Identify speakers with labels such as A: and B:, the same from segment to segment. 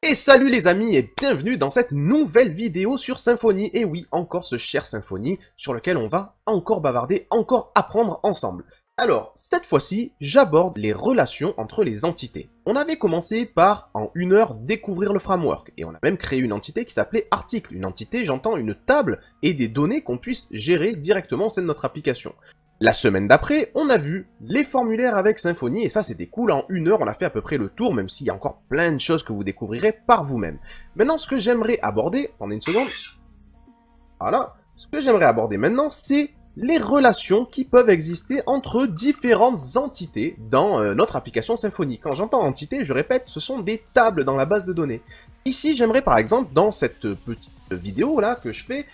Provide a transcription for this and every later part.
A: Et salut les amis et bienvenue dans cette nouvelle vidéo sur Symfony. Et oui, encore ce cher Symfony sur lequel on va encore bavarder, encore apprendre ensemble. Alors, cette fois-ci, j'aborde les relations entre les entités. On avait commencé par, en 1 heure, découvrir le framework. Et on a même créé une entité qui s'appelait article. Une entité, j'entends, une table et des données qu'on puisse gérer directement au sein de notre application. La semaine d'après, on a vu les formulaires avec Symfony, et ça c'était cool, en 1 heure on a fait à peu près le tour, même s'il y a encore plein de choses que vous découvrirez par vous-même. Maintenant, ce que j'aimerais aborder, attendez une seconde, voilà, ce que j'aimerais aborder maintenant, c'est les relations qui peuvent exister entre différentes entités dans notre application Symfony. Quand j'entends entité, je répète, ce sont des tables dans la base de données. Ici, j'aimerais par exemple, dans cette petite vidéo là que je fais,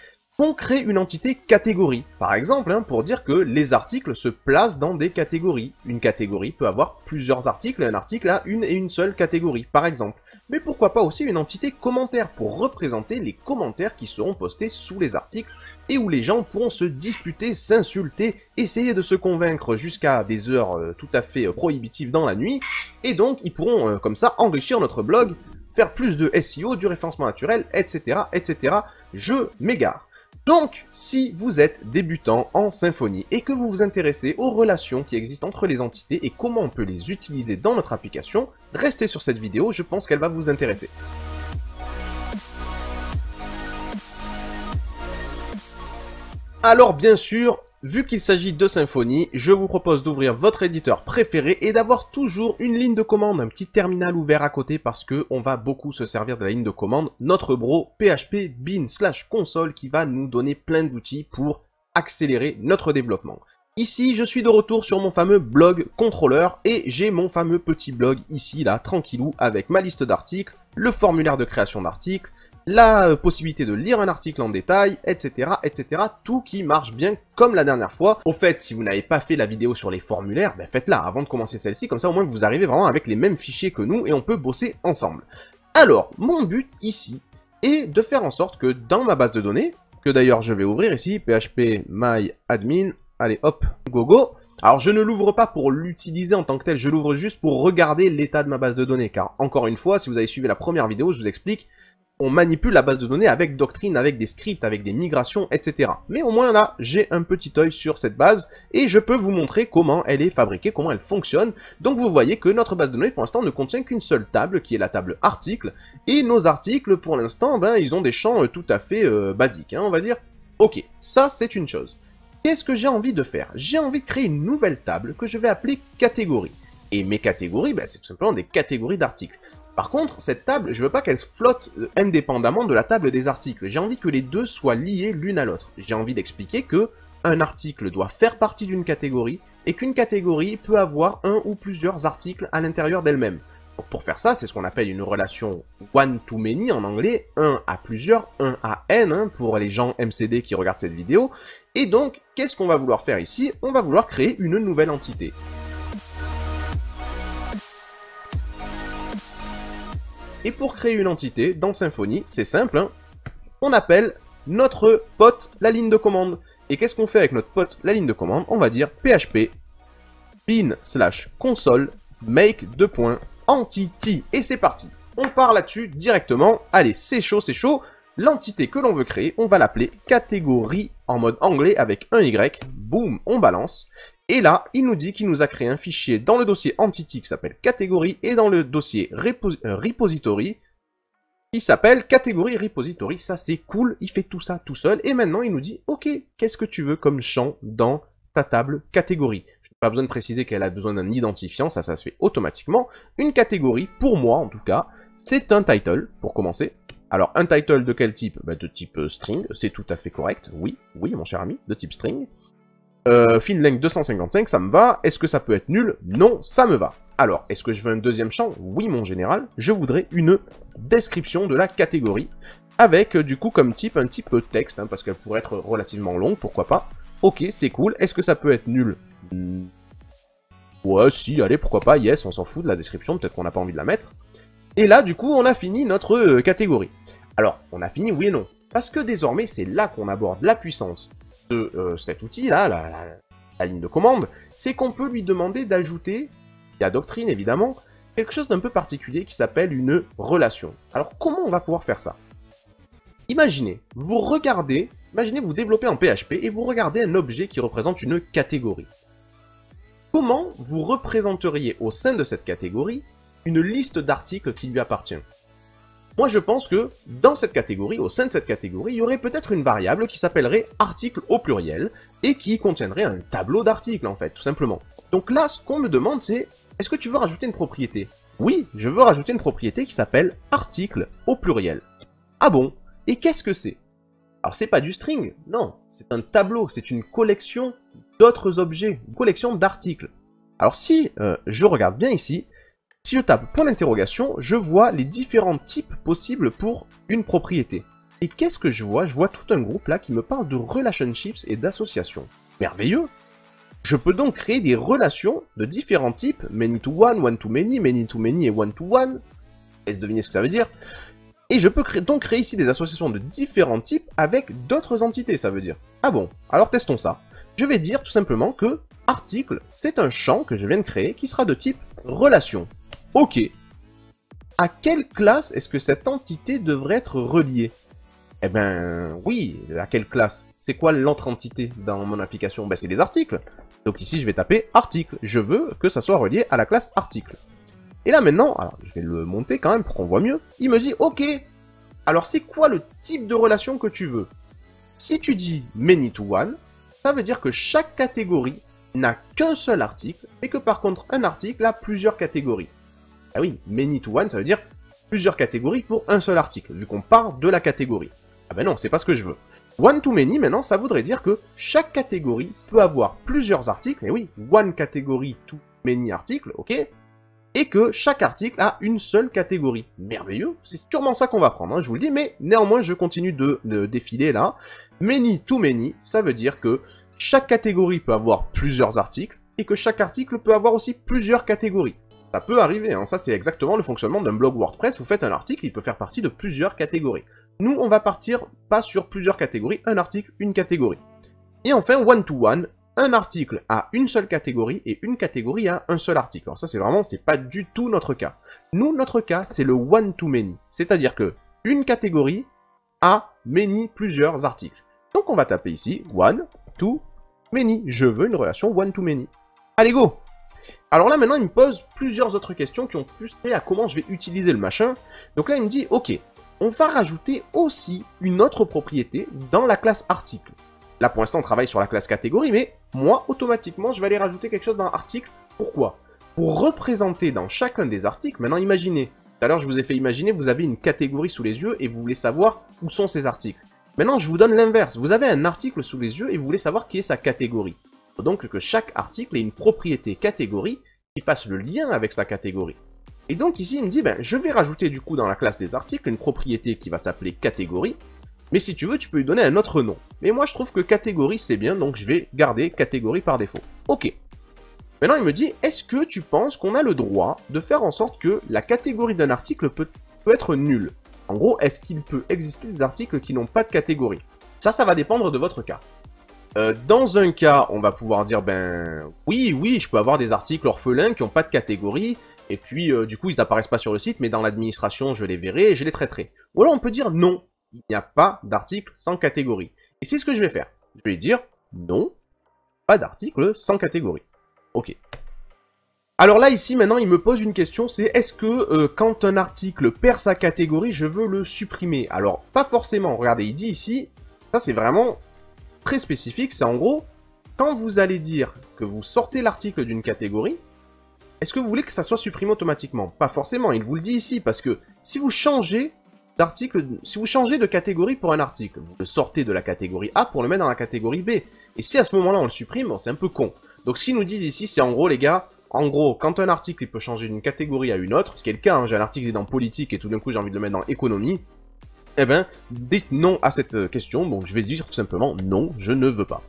A: on crée une entité catégorie. Par exemple, pour dire que les articles se placent dans des catégories. Une catégorie peut avoir plusieurs articles, et un article a une et une seule catégorie, par exemple. Mais pourquoi pas aussi une entité commentaire, pour représenter les commentaires qui seront postés sous les articles, et où les gens pourront se disputer, s'insulter, essayer de se convaincre jusqu'à des heures tout à fait prohibitives dans la nuit, et donc ils pourront comme ça enrichir notre blog, faire plus de SEO, du référencement naturel, etc., etc. Je m'égare. Donc, si vous êtes débutant en Symfony et que vous vous intéressez aux relations qui existent entre les entités et comment on peut les utiliser dans notre application, restez sur cette vidéo, je pense qu'elle va vous intéresser. Alors bien sûr, vu qu'il s'agit de Symfony, je vous propose d'ouvrir votre éditeur préféré et d'avoir toujours une ligne de commande, un petit terminal ouvert à côté parce que on va beaucoup se servir de la ligne de commande, notre bro PHP bin/console qui va nous donner plein d'outils pour accélérer notre développement. Ici, je suis de retour sur mon fameux blog contrôleur et j'ai mon fameux petit blog ici, là, tranquillou, avec ma liste d'articles, le formulaire de création d'articles, la possibilité de lire un article en détail, etc., etc., tout qui marche bien comme la dernière fois. Au fait, si vous n'avez pas fait la vidéo sur les formulaires, ben faites-la avant de commencer celle-ci, comme ça au moins vous arrivez vraiment avec les mêmes fichiers que nous et on peut bosser ensemble. Alors, mon but ici est de faire en sorte que dans ma base de données, que d'ailleurs je vais ouvrir ici, php my admin, allez hop, go go. Alors je ne l'ouvre pas pour l'utiliser en tant que tel, je l'ouvre juste pour regarder l'état de ma base de données, car encore une fois, si vous avez suivi la première vidéo, je vous explique, on manipule la base de données avec Doctrine, avec des scripts, avec des migrations, etc. Mais au moins là, j'ai un petit œil sur cette base et je peux vous montrer comment elle est fabriquée, comment elle fonctionne. Donc vous voyez que notre base de données pour l'instant ne contient qu'une seule table, qui est la table article. Et nos articles pour l'instant, ben, ils ont des champs tout à fait basiques, hein, on va dire. Ok, ça c'est une chose. Qu'est-ce que j'ai envie de faire? J'ai envie de créer une nouvelle table que je vais appeler catégorie. Et mes catégories, ben, c'est tout simplement des catégories d'articles. Par contre, cette table, je veux pas qu'elle se flotte indépendamment de la table des articles. J'ai envie que les deux soient liés l'une à l'autre. J'ai envie d'expliquer que un article doit faire partie d'une catégorie et qu'une catégorie peut avoir un ou plusieurs articles à l'intérieur d'elle-même. Pour faire ça, c'est ce qu'on appelle une relation one-to-many en anglais, 1 à plusieurs, 1 à n, hein, pour les gens MCD qui regardent cette vidéo. Et donc, qu'est-ce qu'on va vouloir faire ici? On va vouloir créer une nouvelle entité. Et pour créer une entité dans Symfony, c'est simple, hein, on appelle notre pote la ligne de commande. Et qu'est-ce qu'on fait avec notre pote la ligne de commande? On va dire php bin/console make entity. Et c'est parti. On part là-dessus directement. Allez, c'est chaud, c'est chaud. L'entité que l'on veut créer, on va l'appeler catégorie en mode anglais avec un Y. Boum, on balance. Et là, il nous dit qu'il nous a créé un fichier dans le dossier entity qui s'appelle catégorie et dans le dossier repository qui s'appelle catégorie repository. Ça, c'est cool. Il fait tout ça tout seul. Et maintenant, il nous dit, OK, qu'est-ce que tu veux comme champ dans ta table catégorie? Je n'ai pas besoin de préciser qu'elle a besoin d'un identifiant. Ça se fait automatiquement. Une catégorie, pour moi en tout cas, c'est un title, pour commencer. Alors, un title de quel type? De type string. C'est tout à fait correct. Oui, oui, mon cher ami, de type string. Finlength 255, ça me va. Est-ce que ça peut être nul? Non, ça me va. Alors, est-ce que je veux un deuxième champ? Oui, mon général. Je voudrais une description de la catégorie, avec du coup comme type, un type texte, hein, parce qu'elle pourrait être relativement longue, pourquoi pas. Ok, c'est cool. Est-ce que ça peut être nul? Ouais, si, allez, pourquoi pas, yes, on s'en fout de la description, peut-être qu'on n'a pas envie de la mettre. Et là, du coup, on a fini notre catégorie. Alors, on a fini, oui et non. Parce que désormais, c'est là qu'on aborde la puissance de cet outil-là, la ligne de commande, c'est qu'on peut lui demander d'ajouter, via Doctrine évidemment, quelque chose d'un peu particulier qui s'appelle une relation. Alors comment on va pouvoir faire ça? Imaginez, vous développez en PHP et vous regardez un objet qui représente une catégorie. Comment vous représenteriez au sein de cette catégorie une liste d'articles qui lui appartient? Moi je pense que dans cette catégorie, au sein de cette catégorie, il y aurait peut-être une variable qui s'appellerait article au pluriel et qui contiendrait un tableau d'articles en fait, tout simplement. Donc là, ce qu'on me demande c'est, est-ce que tu veux rajouter une propriété? Oui, je veux rajouter une propriété qui s'appelle article au pluriel. Ah bon? Et qu'est-ce que c'est? Alors c'est pas du string, non, c'est un tableau, c'est une collection d'autres objets, une collection d'articles. Alors si je regarde bien ici, si je tape point d'interrogation, je vois les différents types possibles pour une propriété. Et qu'est-ce que je vois? Je vois tout un groupe là qui me parle de relationships et d'associations. Merveilleux! Je peux donc créer des relations de différents types, many to one to many et one to one. Est-ce deviner ce que ça veut dire? Et je peux donc créer ici des associations de différents types avec d'autres entités, ça veut dire. Ah bon? Alors testons ça. Je vais dire tout simplement que article, c'est un champ que je viens de créer qui sera de type relation. Ok. À quelle classe est-ce que cette entité devrait être reliée? Eh ben oui, à quelle classe? C'est quoi l'autre entité dans mon application? Ben c'est les articles. Donc ici je vais taper article. Je veux que ça soit relié à la classe article. Et là maintenant, alors je vais le monter quand même pour qu'on voit mieux. Il me dit ok. Alors c'est quoi le type de relation que tu veux? Si tu dis many to one, ça veut dire que chaque catégorie n'a qu'un seul article, et que par contre un article a plusieurs catégories. Ah oui, many to one, ça veut dire plusieurs catégories pour un seul article, vu qu'on part de la catégorie. Ah ben non, c'est pas ce que je veux. One to many, maintenant, ça voudrait dire que chaque catégorie peut avoir plusieurs articles, et oui, one catégorie to many articles, ok? Et que chaque article a une seule catégorie. Merveilleux, c'est sûrement ça qu'on va prendre, hein, je vous le dis, mais néanmoins, je continue de défiler là. Many to many, ça veut dire que chaque catégorie peut avoir plusieurs articles, et que chaque article peut avoir aussi plusieurs catégories. Ça peut arriver, hein. Ça c'est exactement le fonctionnement d'un blog WordPress, vous faites un article, il peut faire partie de plusieurs catégories. Nous, on va partir pas sur plusieurs catégories, un article, une catégorie. Et enfin, one-to-one, un article a une seule catégorie et une catégorie a un seul article. Alors ça c'est pas du tout notre cas. Nous, notre cas, c'est le one-to-many, c'est-à-dire que une catégorie a many, plusieurs articles. Donc on va taper ici, one-to-many, je veux une relation one-to-many. Allez go! Alors là, maintenant, il me pose plusieurs autres questions qui ont plus trait à comment je vais utiliser le machin. Donc là, il me dit, ok, on va rajouter aussi une autre propriété dans la classe article. Là, pour l'instant, on travaille sur la classe catégorie, mais moi, automatiquement, je vais aller rajouter quelque chose dans article. Pourquoi? Pour représenter dans chacun des articles, maintenant, imaginez. Tout à l'heure, je vous ai fait imaginer, vous avez une catégorie sous les yeux et vous voulez savoir où sont ces articles. Maintenant, je vous donne l'inverse. Vous avez un article sous les yeux et vous voulez savoir qui est sa catégorie. Il faut donc que chaque article ait une propriété catégorie qui fasse le lien avec sa catégorie. Et donc ici, il me dit, ben, je vais rajouter du coup dans la classe des articles une propriété qui va s'appeler catégorie. Mais si tu veux, tu peux lui donner un autre nom. Mais moi, je trouve que catégorie, c'est bien, donc je vais garder catégorie par défaut. Ok. Maintenant, il me dit, est-ce que tu penses qu'on a le droit de faire en sorte que la catégorie d'un article peut être nulle? En gros, est-ce qu'il peut exister des articles qui n'ont pas de catégorie? Ça va dépendre de votre cas. Dans un cas, on va pouvoir dire, ben, oui, je peux avoir des articles orphelins qui n'ont pas de catégorie, et puis, du coup, ils n'apparaissent pas sur le site, mais dans l'administration, je les verrai et je les traiterai. Ou alors, on peut dire non, il n'y a pas d'article sans catégorie. Et c'est ce que je vais faire. Je vais dire non, pas d'article sans catégorie. Ok. Alors là, ici, maintenant, il me pose une question, c'est est-ce que quand un article perd sa catégorie, je veux le supprimer? Alors, pas forcément. Regardez, il dit ici, ça c'est vraiment très spécifique, c'est en gros, quand vous allez dire que vous sortez l'article d'une catégorie, est-ce que vous voulez que ça soit supprimé automatiquement? Pas forcément, il vous le dit ici, parce que si vous changez d'article, si vous changez de catégorie pour un article, vous le sortez de la catégorie A pour le mettre dans la catégorie B. Et si à ce moment-là on le supprime, bon, c'est un peu con. Donc ce qu'ils nous disent ici, c'est en gros les gars, en gros, quand un article il peut changer d'une catégorie à une autre, ce qui est le cas, hein, j'ai un article qui est dans politique et tout d'un coup j'ai envie de le mettre dans économie, eh ben, dites non à cette question, donc je vais dire tout simplement non, je ne veux pas.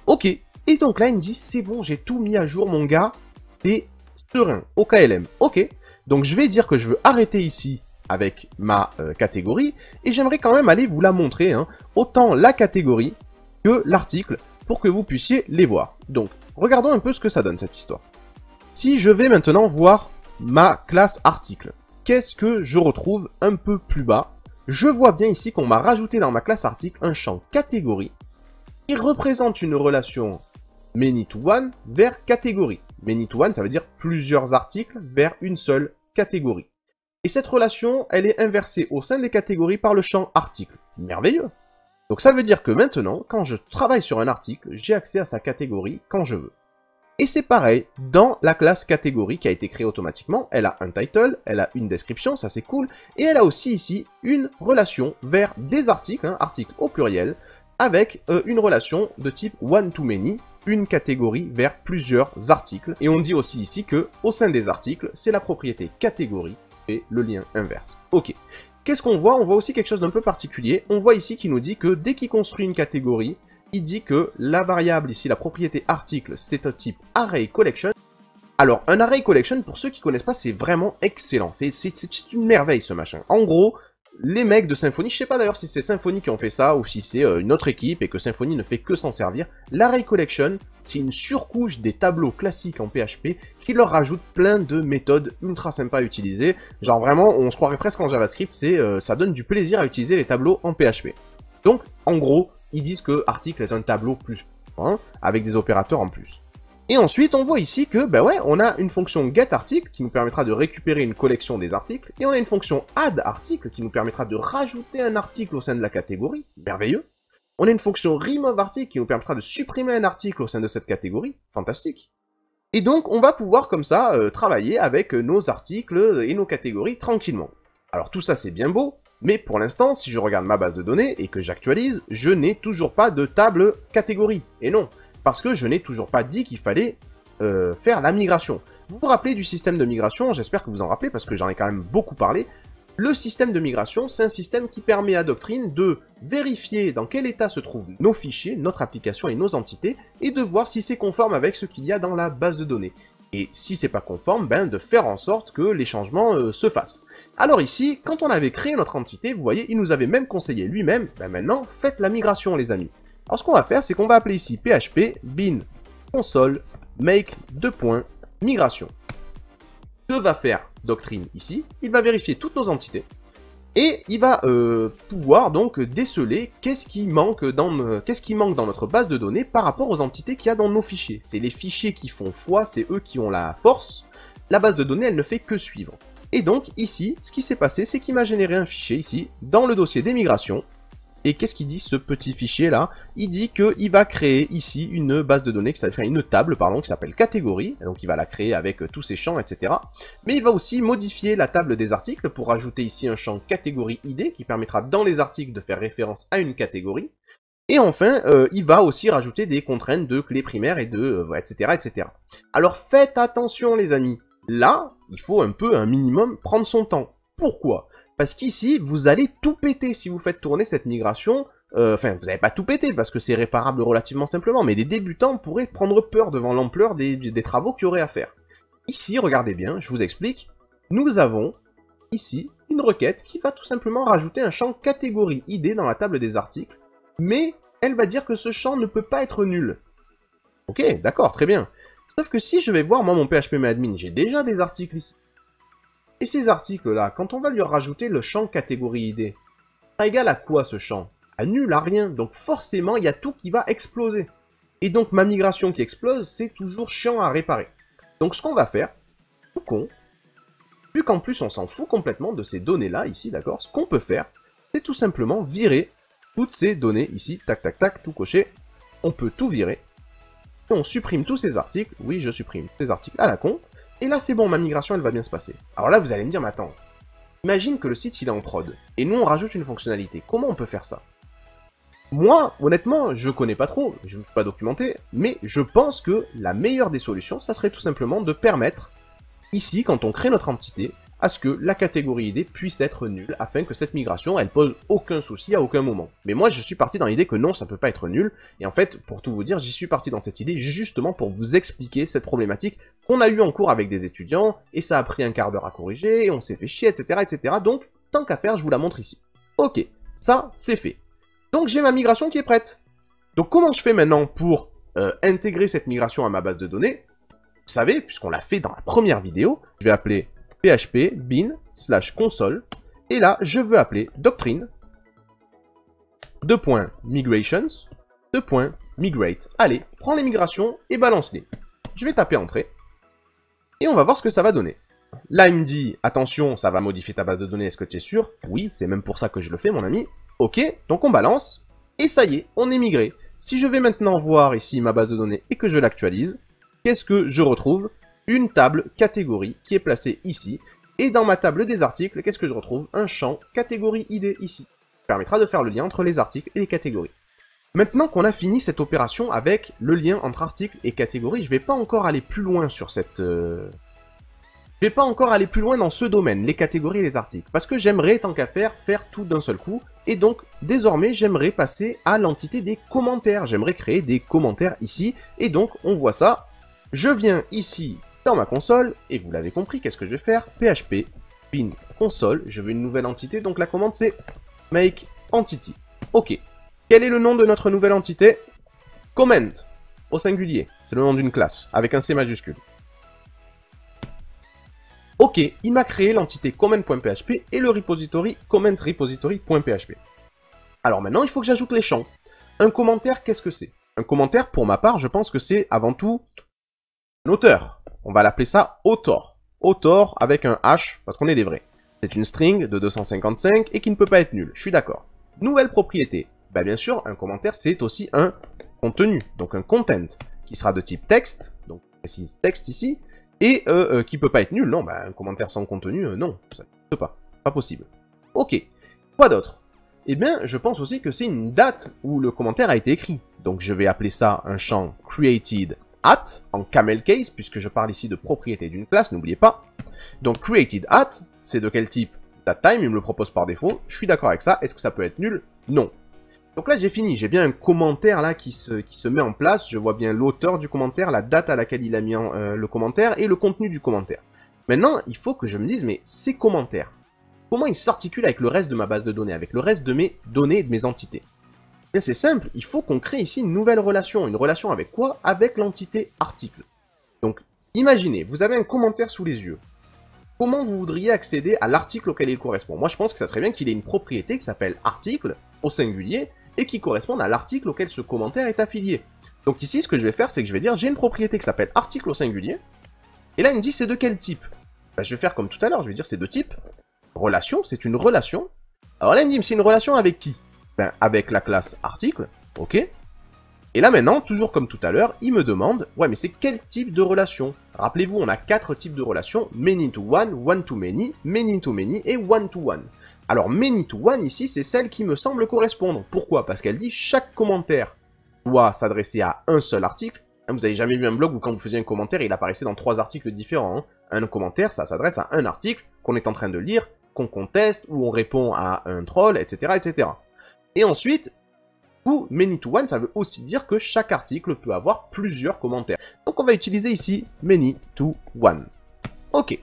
A: Ok, et donc là il me dit, c'est bon, j'ai tout mis à jour mon gars, t'es serein, au KLM, ok. Donc je vais dire que je veux arrêter ici avec ma catégorie, et j'aimerais quand même aller vous la montrer, hein, autant la catégorie que l'article, pour que vous puissiez les voir. Donc, regardons un peu ce que ça donne cette histoire. Si je vais maintenant voir ma classe article. Qu'est-ce que je retrouve un peu plus bas? Je vois bien ici qu'on m'a rajouté dans ma classe article un champ catégorie qui représente une relation many to one vers catégorie. Many to one, ça veut dire plusieurs articles vers une seule catégorie. Et cette relation, elle est inversée au sein des catégories par le champ article. Merveilleux! Donc ça veut dire que maintenant, quand je travaille sur un article, j'ai accès à sa catégorie quand je veux. Et c'est pareil, dans la classe catégorie qui a été créée automatiquement, elle a un title, elle a une description, ça c'est cool, et elle a aussi ici une relation vers des articles, articles au pluriel, avec une relation de type one-to-many, une catégorie vers plusieurs articles. Et on dit aussi ici que au sein des articles, c'est la propriété catégorie et le lien inverse. Ok. Qu'est-ce qu'on voit? On voit aussi quelque chose d'un peu particulier. On voit ici qu'il nous dit que dès qu'il construit une catégorie, il dit que la variable ici, la propriété article, c'est un type array collection. Alors, un array collection, pour ceux qui connaissent pas, c'est vraiment excellent. C'est une merveille ce machin. En gros, les mecs de Symfony, je sais pas d'ailleurs si c'est Symfony qui ont fait ça ou si c'est une autre équipe et que Symfony ne fait que s'en servir. L'array collection, c'est une surcouche des tableaux classiques en PHP qui leur rajoute plein de méthodes ultra sympas à utiliser. Genre vraiment, on se croirait presque en JavaScript, ça donne du plaisir à utiliser les tableaux en PHP. Donc, en gros, ils disent que article est un tableau plus, avec des opérateurs en plus. Et ensuite, on voit ici que, ben ouais, on a une fonction getArticle qui nous permettra de récupérer une collection des articles, et on a une fonction addArticle qui nous permettra de rajouter un article au sein de la catégorie, merveilleux. On a une fonction removeArticle qui nous permettra de supprimer un article au sein de cette catégorie, fantastique. Et donc, on va pouvoir comme ça travailler avec nos articles et nos catégories tranquillement. Alors tout ça c'est bien beau, mais pour l'instant, si je regarde ma base de données et que j'actualise, je n'ai toujours pas de table catégorie. Et non, parce que je n'ai toujours pas dit qu'il fallait faire la migration. Vous vous rappelez du système de migration? J'espère que vous en rappelez, parce que j'en ai quand même beaucoup parlé. Le système de migration, c'est un système qui permet à Doctrine de vérifier dans quel état se trouvent nos fichiers, notre application et nos entités, et de voir si c'est conforme avec ce qu'il y a dans la base de données. Et si c'est pas conforme, ben de faire en sorte que les changements se fassent. Alors ici, quand on avait créé notre entité, vous voyez, il nous avait même conseillé lui-même, ben maintenant, faites la migration les amis. Alors ce qu'on va faire, c'est qu'on va appeler ici php bin console make migration. Que va faire Doctrine ici? Il va vérifier toutes nos entités, et il va pouvoir donc déceler qu'est-ce qui manque dans notre base de données par rapport aux entités qu'il y a dans nos fichiers. C'est les fichiers qui font foi, c'est eux qui ont la force. La base de données, elle ne fait que suivre. Et donc ici, ce qui s'est passé, c'est qu'il m'a généré un fichier ici, dans le dossier des migrations. Et qu'est-ce qu'il dit ce petit fichier là? Il dit qu'il va créer ici une base de données, une table pardon, qui s'appelle catégorie, donc il va la créer avec tous ses champs, etc. Mais il va aussi modifier la table des articles pour rajouter ici un champ catégorie ID qui permettra dans les articles de faire référence à une catégorie. Et enfin, il va aussi rajouter des contraintes de clés primaires et de etc., etc. Alors faites attention les amis, là, il faut un minimum prendre son temps. Pourquoi ? Parce qu'ici, vous allez tout péter si vous faites tourner cette migration. Enfin, vous n'allez pas tout péter parce que c'est réparable relativement simplement, mais les débutants pourraient prendre peur devant l'ampleur des travaux qu'il y aurait à faire. Ici, regardez bien, je vous explique. Nous avons ici une requête qui va tout simplement rajouter un champ catégorie ID dans la table des articles, mais elle va dire que ce champ ne peut pas être nul. Ok, d'accord, très bien. Sauf que si je vais voir moi mon phpMyAdmin, j'ai déjà des articles ici. Et ces articles-là, quand on va lui rajouter le champ catégorie ID, ça égale à quoi ce champ? À nul, à rien. Donc forcément, il y a tout qui va exploser. Et donc ma migration qui explose, c'est toujours chiant à réparer. Donc ce qu'on va faire, tout con, vu qu'en plus on s'en fout complètement de ces données-là ici, d'accord, ce qu'on peut faire, c'est tout simplement virer toutes ces données ici, tac tac tac, tout coché. On peut tout virer. Et on supprime tous ces articles. Oui, je supprime ces articles à la con. Et là, c'est bon, ma migration, elle va bien se passer. Alors là, vous allez me dire, mais attends, imagine que le site, il est en prod, et nous, on rajoute une fonctionnalité. Comment on peut faire ça? Moi, honnêtement, je connais pas trop, je ne suis pas documenté, mais je pense que la meilleure des solutions, ça serait tout simplement de permettre, ici, quand on crée notre entité, à ce que la catégorie ID puisse être nulle, afin que cette migration, elle pose aucun souci à aucun moment. Mais moi, je suis parti dans l'idée que non, ça peut pas être nul, et en fait, pour tout vous dire, j'y suis parti dans cette idée justement pour vous expliquer cette problématique qu'on a eu en cours avec des étudiants, et ça a pris un quart d'heure à corriger, et on s'est fait chier, etc., etc. Donc, tant qu'à faire, je vous la montre ici. Ok, ça, c'est fait. Donc, j'ai ma migration qui est prête. Donc, comment je fais maintenant pour intégrer cette migration à ma base de données? Vous savez, puisqu'on l'a fait dans la première vidéo, je vais appeler php bin/console. Et là, je veux appeler doctrine .migrations .migrate. Allez, prends les migrations et balance-les. Je vais taper entrée. Et on va voir ce que ça va donner. Là, il me dit, attention, ça va modifier ta base de données, est-ce que tu es sûr? Oui, c'est même pour ça que je le fais, mon ami. Ok, donc on balance. Et ça y est, on est migré. Si je vais maintenant voir ici ma base de données et que je l'actualise, qu'est-ce que je retrouve? Une table catégorie qui est placée ici. Et dans ma table des articles, qu'est-ce que je retrouve? Un champ catégorie ID ici. Ça permettra de faire le lien entre les articles et les catégories. Maintenant qu'on a fini cette opération avec le lien entre articles et catégories, je vais pas encore aller plus loin sur cette... Je vais pas encore aller plus loin dans ce domaine, les catégories et les articles. Parce que j'aimerais, tant qu'à faire tout d'un seul coup. Et donc, désormais, j'aimerais passer à l'entité des commentaires. J'aimerais créer des commentaires ici. Et donc, on voit ça. Je viens ici dans ma console, et vous l'avez compris, qu'est-ce que je vais faire? php bin console, je veux une nouvelle entité, donc la commande c'est make entity. Ok. Quel est le nom de notre nouvelle entité? Comment, au singulier. C'est le nom d'une classe, avec un C majuscule. Ok, il m'a créé l'entité comment.php et le repository comment repository.php. Alors maintenant, il faut que j'ajoute les champs. Un commentaire, qu'est-ce que c'est? Un commentaire, pour ma part, je pense que c'est avant tout un auteur. On va l'appeler ça author. Author avec un H, parce qu'on est des vrais. C'est une string de 255 et qui ne peut pas être nulle. Je suis d'accord. Nouvelle propriété. Bah bien sûr, un commentaire, c'est aussi un contenu. Donc un content, qui sera de type texte. Donc je précise texte ici. Et qui peut pas être nul. Non, bah un commentaire sans contenu, non. Ça ne peut pas. Pas possible. Ok. Quoi d'autre? Eh bien, je pense aussi que c'est une date où le commentaire a été écrit. Donc je vais appeler ça un champ created at, en camel case, puisque je parle ici de propriété d'une classe, n'oubliez pas. Donc created at, c'est de quel type? Datetime, il me le propose par défaut. Je suis d'accord avec ça. Est-ce que ça peut être nul? Non. Donc là, j'ai fini. J'ai bien un commentaire là qui se met en place. Je vois bien l'auteur du commentaire, la date à laquelle il a mis le commentaire et le contenu du commentaire. Maintenant, il faut que je me dise, mais ces commentaires, comment ils s'articulent avec le reste de ma base de données, avec le reste de mes données et de mes entités? C'est simple, il faut qu'on crée ici une nouvelle relation. Une relation avec quoi? Avec l'entité article. Donc, imaginez, vous avez un commentaire sous les yeux. Comment vous voudriez accéder à l'article auquel il correspond? Moi, je pense que ça serait bien qu'il ait une propriété qui s'appelle article, au singulier, et qui corresponde à l'article auquel ce commentaire est affilié. Donc ici, ce que je vais faire, c'est que je vais dire, j'ai une propriété qui s'appelle article au singulier, et là, il me dit, c'est de quel type? Ben, je vais faire comme tout à l'heure, je vais dire, c'est de type relation, c'est une relation. Alors là, il me dit, c'est une relation avec qui? Ben, avec la classe article, ok. Et là maintenant, toujours comme tout à l'heure, il me demande, ouais mais c'est quel type de relation? Rappelez-vous, on a 4 types de relations, many to one to many et one to one. Alors many to one ici, c'est celle qui me semble correspondre. Pourquoi? Parce qu'elle dit chaque commentaire doit s'adresser à un seul article. Vous avez jamais vu un blog où quand vous faisiez un commentaire, il apparaissait dans 3 articles différents. Hein. Un commentaire, ça s'adresse à un article qu'on est en train de lire, qu'on conteste, ou on répond à un troll, etc. etc. Et ensuite, ou many to one, ça veut aussi dire que chaque article peut avoir plusieurs commentaires. Donc on va utiliser ici many to one. Ok.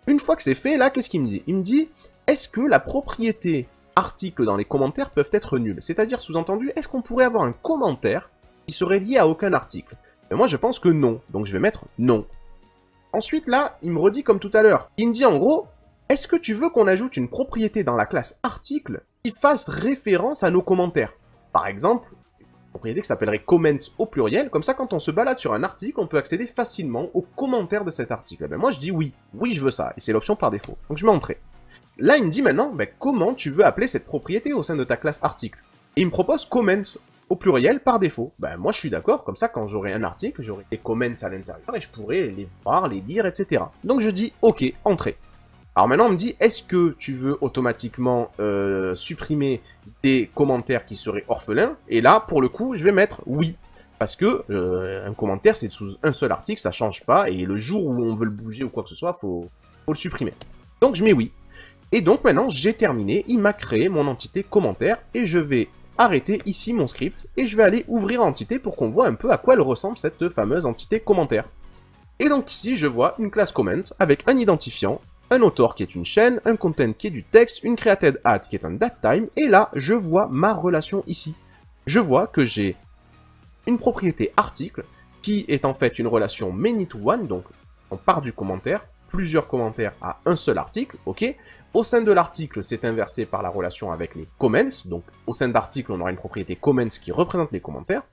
A: Une fois que c'est fait, là, qu'est-ce qu'il me dit? Il me dit, est-ce que la propriété article dans les commentaires peuvent être nulles? C'est-à-dire, sous-entendu, est-ce qu'on pourrait avoir un commentaire qui serait lié à aucun article? Et moi, je pense que non. Donc je vais mettre non. Ensuite, là, il me redit comme tout à l'heure. Il me dit en gros, est-ce que tu veux qu'on ajoute une propriété dans la classe article qui fasse référence à nos commentaires? Par exemple, une propriété qui s'appellerait comments au pluriel, comme ça quand on se balade sur un article, on peut accéder facilement aux commentaires de cet article. Ben moi je dis oui, oui je veux ça, et c'est l'option par défaut. Donc je mets entrée. Là il me dit maintenant, ben, comment tu veux appeler cette propriété au sein de ta classe article? Et il me propose comments au pluriel par défaut. Ben moi je suis d'accord, comme ça quand j'aurai un article, j'aurai des comments à l'intérieur, et je pourrai les voir, les lire, etc. Donc je dis ok, entrée. Alors maintenant, on me dit, est-ce que tu veux automatiquement supprimer des commentaires qui seraient orphelins? Et là, pour le coup, je vais mettre oui. Parce que un commentaire, c'est sous un seul article, ça change pas. Et le jour où on veut le bouger ou quoi que ce soit, faut le supprimer. Donc je mets oui. Et donc maintenant, j'ai terminé. Il m'a créé mon entité commentaire. Et je vais arrêter ici mon script. Et je vais aller ouvrir l'entité pour qu'on voit un peu à quoi elle ressemble, cette fameuse entité commentaire. Et donc ici, je vois une classe comment avec un identifiant, un author qui est une chaîne, un content qui est du texte, une created at qui est un datetime, et là, je vois ma relation ici. Je vois que j'ai une propriété article qui est en fait une relation many to one, donc on part du commentaire, plusieurs commentaires à un seul article, ok. Au sein de l'article, c'est inversé par la relation avec les comments, donc au sein d'article, on aura une propriété comments qui représente les commentaires.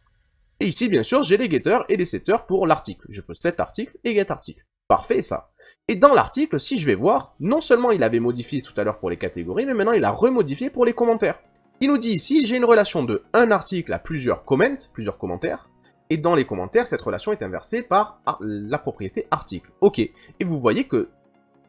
A: Et ici, bien sûr, j'ai les getters et les setters pour l'article. Je peux set article et get article. Parfait, ça. Et dans l'article, si je vais voir, non seulement il avait modifié tout à l'heure pour les catégories, mais maintenant il a remodifié pour les commentaires. Il nous dit ici, j'ai une relation de un article à plusieurs commentaires, et dans les commentaires, cette relation est inversée par la propriété article. Ok. Et vous voyez que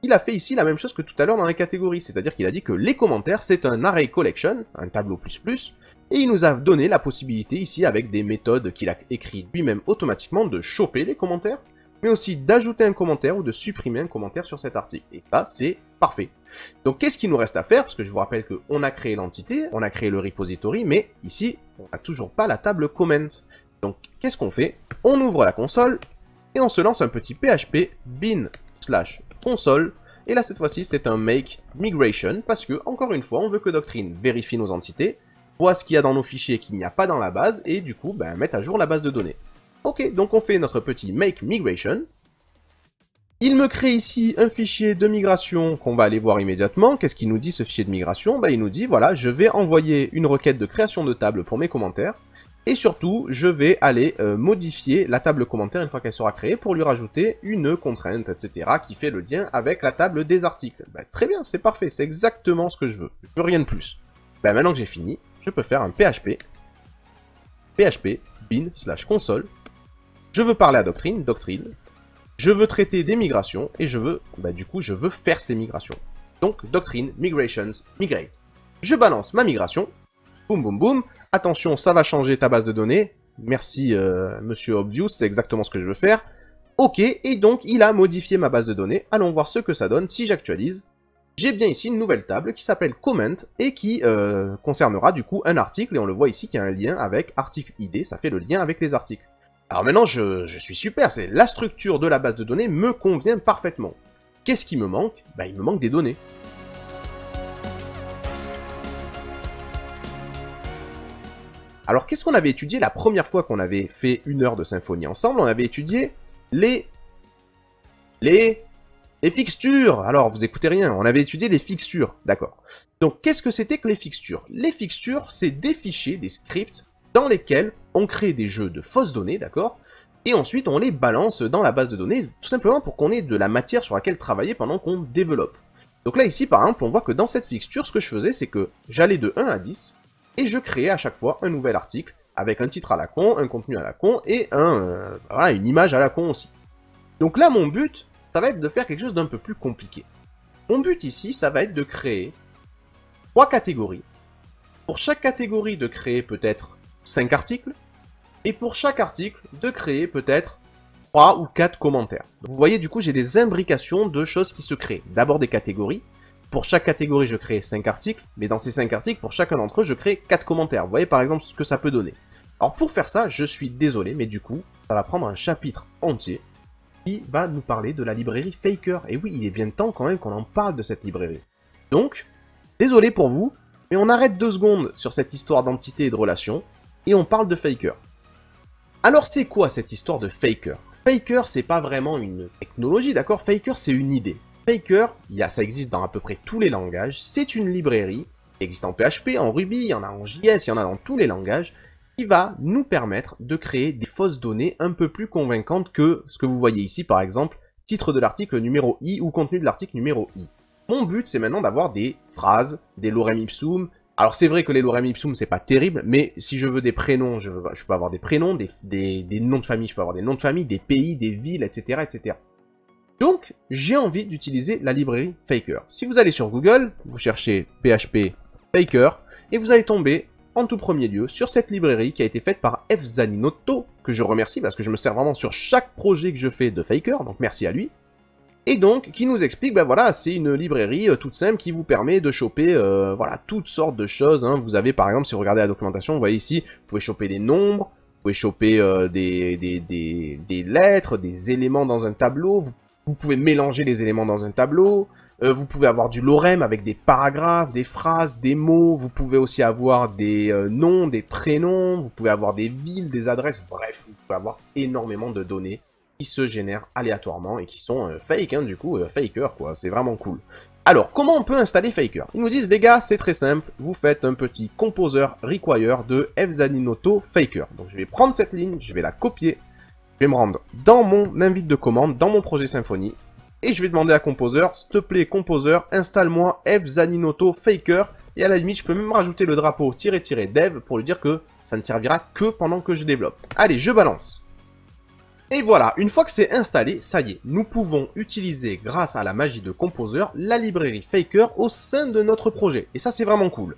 A: il a fait ici la même chose que tout à l'heure dans les catégories, c'est-à-dire qu'il a dit que les commentaires, c'est un array collection, un tableau plus, et il nous a donné la possibilité ici, avec des méthodes qu'il a écrites lui-même automatiquement, de choper les commentaires, mais aussi d'ajouter un commentaire ou de supprimer un commentaire sur cet article. Et ça, c'est parfait. Donc qu'est-ce qu'il nous reste à faire? Parce que je vous rappelle qu'on a créé l'entité, on a créé le repository, mais ici, on n'a toujours pas la table comment. Donc qu'est-ce qu'on fait? On ouvre la console, et on se lance un petit PHP bin/console, et là cette fois-ci c'est un make migration, parce que, encore une fois, on veut que Doctrine vérifie nos entités, voit ce qu'il y a dans nos fichiers qu'il n'y a pas dans la base, et du coup, mette à jour la base de données. Ok, donc on fait notre petit make migration. Il me crée ici un fichier de migration qu'on va aller voir immédiatement. Qu'est-ce qu'il nous dit ce fichier de migration? Il nous dit, voilà, je vais envoyer une requête de création de table pour mes commentaires. Et surtout, je vais aller modifier la table commentaire une fois qu'elle sera créée pour lui rajouter une contrainte, etc. qui fait le lien avec la table des articles. Très bien, c'est parfait, c'est exactement ce que je veux. Je veux rien de plus. Maintenant que j'ai fini, je peux faire un PHP bin/console. Je veux parler à Doctrine, je veux traiter des migrations, et je veux, du coup, je veux faire ces migrations. Donc, Doctrine, Migrations, Migrate. Je balance ma migration, boum boum boum, attention, ça va changer ta base de données, merci monsieur Obvious, c'est exactement ce que je veux faire. Ok, et donc, il a modifié ma base de données, allons voir ce que ça donne si j'actualise. J'ai bien ici une nouvelle table qui s'appelle Comment, et qui concernera du coup un article, et on le voit ici qu'il y a un lien avec article ID, ça fait le lien avec les articles. Alors maintenant, je suis super, c'est la structure de la base de données me convient parfaitement. Qu'est-ce qui me manque? Il me manque des données. Alors qu'est-ce qu'on avait étudié la première fois qu'on avait fait 1 heure de Symfony ensemble? On avait étudié les fixtures. Alors vous écoutez rien, on avait étudié les fixtures, d'accord. Donc qu'est-ce que c'était que les fixtures? Les fixtures, c'est des fichiers, des scripts, dans lesquels on crée des jeux de fausses données, d'accord? Et ensuite, on les balance dans la base de données, tout simplement pour qu'on ait de la matière sur laquelle travailler pendant qu'on développe. Donc là, ici, par exemple, on voit que dans cette fixture, ce que je faisais, c'est que j'allais de 1 à 10, et je créais à chaque fois un nouvel article, avec un titre à la con, un contenu à la con, et une image à la con aussi. Donc là, mon but, ça va être de faire quelque chose d'un peu plus compliqué. Mon but ici, ça va être de créer 3 catégories. Pour chaque catégorie, de créer peut-être 5 articles, et pour chaque article, de créer peut-être 3 ou 4 commentaires. Donc, vous voyez, du coup, j'ai des imbrications de choses qui se créent. D'abord des catégories. Pour chaque catégorie, je crée 5 articles, mais dans ces 5 articles, pour chacun d'entre eux, je crée 4 commentaires. Vous voyez, par exemple, ce que ça peut donner. Alors, pour faire ça, je suis désolé, mais du coup, ça va prendre un chapitre entier qui va nous parler de la librairie Faker. Et oui, il est bien temps quand même qu'on en parle de cette librairie. Donc, désolé pour vous, mais on arrête 2 secondes sur cette histoire d'entité et de relation, et on parle de Faker. Alors c'est quoi cette histoire de Faker? Faker, c'est pas vraiment une technologie, d'accord? Faker, c'est une idée. Faker, ça existe dans à peu près tous les langages, c'est une librairie, qui existe en PHP, en Ruby, il y en a en JS, il y en a dans tous les langages, qui va nous permettre de créer des fausses données un peu plus convaincantes que ce que vous voyez ici, par exemple, titre de l'article numéro I ou contenu de l'article numéro I. Mon but, c'est maintenant d'avoir des phrases, des lorem ipsum. Alors c'est vrai que les lorem ipsum, c'est pas terrible, mais si je veux des prénoms, je peux avoir des prénoms, des noms de famille, je peux avoir des noms de famille, des pays, des villes, etc., etc. Donc, j'ai envie d'utiliser la librairie Faker. Si vous allez sur Google, vous cherchez PHP Faker, et vous allez tomber, en tout premier lieu, sur cette librairie qui a été faite par Fzaninotto, que je remercie parce que je me sers vraiment sur chaque projet que je fais de Faker, donc merci à lui. Et donc, qui nous explique, voilà, c'est une librairie toute simple qui vous permet de choper, voilà, toutes sortes de choses, hein. Vous avez, par exemple, si vous regardez la documentation, vous voyez ici, vous pouvez choper des nombres, vous pouvez choper des lettres, des éléments dans un tableau, vous pouvez mélanger les éléments dans un tableau, Vous pouvez avoir du lorem avec des paragraphes, des phrases, des mots. Vous pouvez aussi avoir des noms, des prénoms. Vous pouvez avoir des villes, des adresses. Bref, vous pouvez avoir énormément de données qui se génèrent aléatoirement et qui sont fake, hein, du coup, faker, quoi. C'est vraiment cool. Alors, comment on peut installer Faker? Ils nous disent, les gars, c'est très simple. Vous faites un petit composer require de fzaninoto faker. Donc, je vais prendre cette ligne, je vais la copier. Je vais me rendre dans mon invite de commande, dans mon projet Symfony. Et je vais demander à Composer, s'il te plaît, Composer, installe-moi fzaninoto faker. Et à la limite, je peux même rajouter le drapeau --dev pour lui dire que ça ne servira que pendant que je développe. Allez, je balance. Et voilà, une fois que c'est installé, ça y est, nous pouvons utiliser, grâce à la magie de Composer, la librairie Faker au sein de notre projet. Et ça, c'est vraiment cool.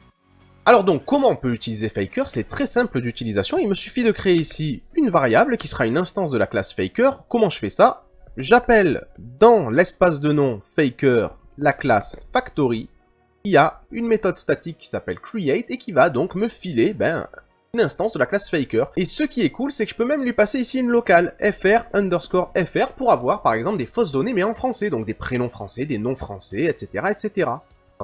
A: Alors donc, comment on peut utiliser Faker? C'est très simple d'utilisation. Il me suffit de créer ici une variable qui sera une instance de la classe Faker. Comment je fais ça? J'appelle dans l'espace de nom Faker la classe Factory. Il y a une méthode statique qui s'appelle Create et qui va donc me filer une instance de la classe Faker. Et ce qui est cool, c'est que je peux même lui passer ici une locale, fr_fr, pour avoir par exemple des fausses données, mais en français, donc des prénoms français, des noms français, etc., etc.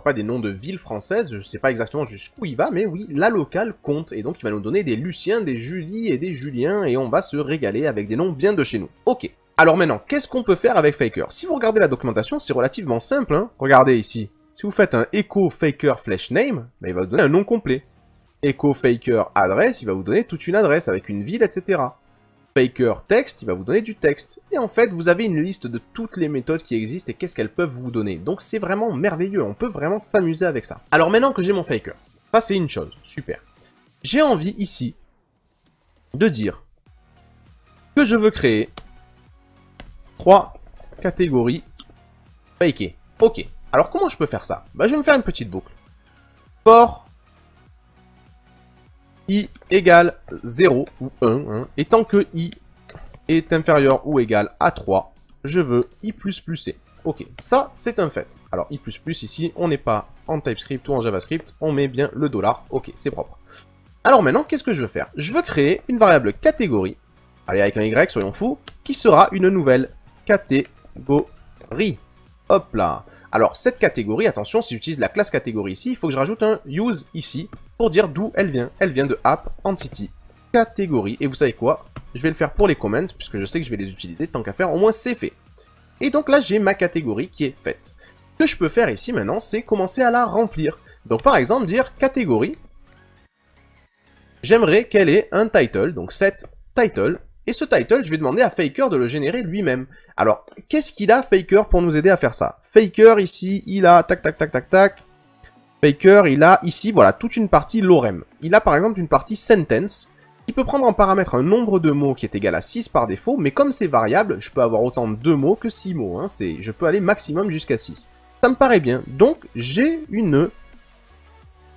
A: Pas des noms de villes françaises, je sais pas exactement jusqu'où il va, mais oui, la locale compte, et donc il va nous donner des Luciens, des Julie et des Juliens, et on va se régaler avec des noms bien de chez nous. Ok. Alors maintenant, qu'est-ce qu'on peut faire avec Faker? Si vous regardez la documentation, c'est relativement simple, hein. Regardez ici. Si vous faites un echo faker flash name, il va vous donner un nom complet. Echo faker adresse, il va vous donner toute une adresse avec une ville, etc. Faker text, il va vous donner du texte. Et en fait, vous avez une liste de toutes les méthodes qui existent et qu'est-ce qu'elles peuvent vous donner. Donc c'est vraiment merveilleux, on peut vraiment s'amuser avec ça. Alors maintenant que j'ai mon Faker, ça c'est une chose, super. J'ai envie ici de dire que je veux créer 3 catégories fakées. Ok, alors comment je peux faire ça? Je vais me faire une petite boucle. For i égale 0 ou 1, hein, et tant que i est inférieur ou égal à 3, je veux i++ c. Ok, ça c'est un fait. Alors i++ ici, on n'est pas en TypeScript ou en JavaScript, on met bien le $. Ok, c'est propre. Alors maintenant, qu'est-ce que je veux faire? Je veux créer une variable catégorie, allez avec un y, soyons fous, qui sera une nouvelle catégorie. Hop là. Alors cette catégorie, attention, si j'utilise la classe catégorie ici, il faut que je rajoute un use ici pour dire d'où elle vient. Elle vient de app entity catégorie. Et vous savez quoi? Je vais le faire pour les comments, puisque je sais que je vais les utiliser, tant qu'à faire, au moins c'est fait. Et donc là, j'ai ma catégorie qui est faite. Ce que je peux faire ici maintenant, c'est commencer à la remplir. Donc par exemple, dire catégorie, j'aimerais qu'elle ait un title, donc set title. Et ce title, je vais demander à Faker de le générer lui-même. Alors, qu'est-ce qu'il a, Faker, pour nous aider à faire ça? Faker, ici, il a, tac, tac, tac, tac, tac. Faker, il a, ici, voilà, toute une partie lorem. Il a, par exemple, une partie sentence, qui peut prendre en paramètre un nombre de mots qui est égal à 6 par défaut, mais comme c'est variable, je peux avoir autant de mots que 6 mots. Hein, je peux aller maximum jusqu'à 6. Ça me paraît bien. Donc, j'ai une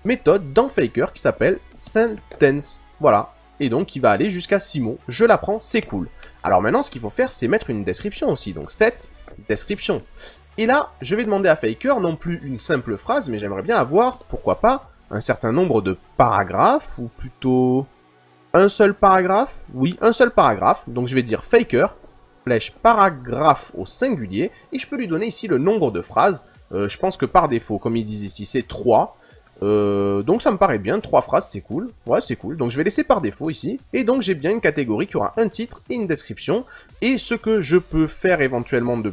A: méthode dans Faker qui s'appelle sentence. Voilà. Et donc, il va aller jusqu'à 6 mots. Je la prends, c'est cool. Alors maintenant, ce qu'il faut faire, c'est mettre une description aussi. Donc, set description. Et là, je vais demander à Faker, non plus une simple phrase, mais j'aimerais bien avoir, pourquoi pas, un certain nombre de paragraphes, ou plutôt un seul paragraphe. Oui, un seul paragraphe. Donc, je vais dire Faker, flèche paragraphe au singulier, et je peux lui donner ici le nombre de phrases. Je pense que par défaut, comme ils disent ici, c'est 3. Donc ça me paraît bien, 3 phrases, c'est cool. Ouais, c'est cool. Donc je vais laisser par défaut ici. Et donc j'ai bien une catégorie qui aura un titre et une description. Et ce que je peux faire éventuellement de...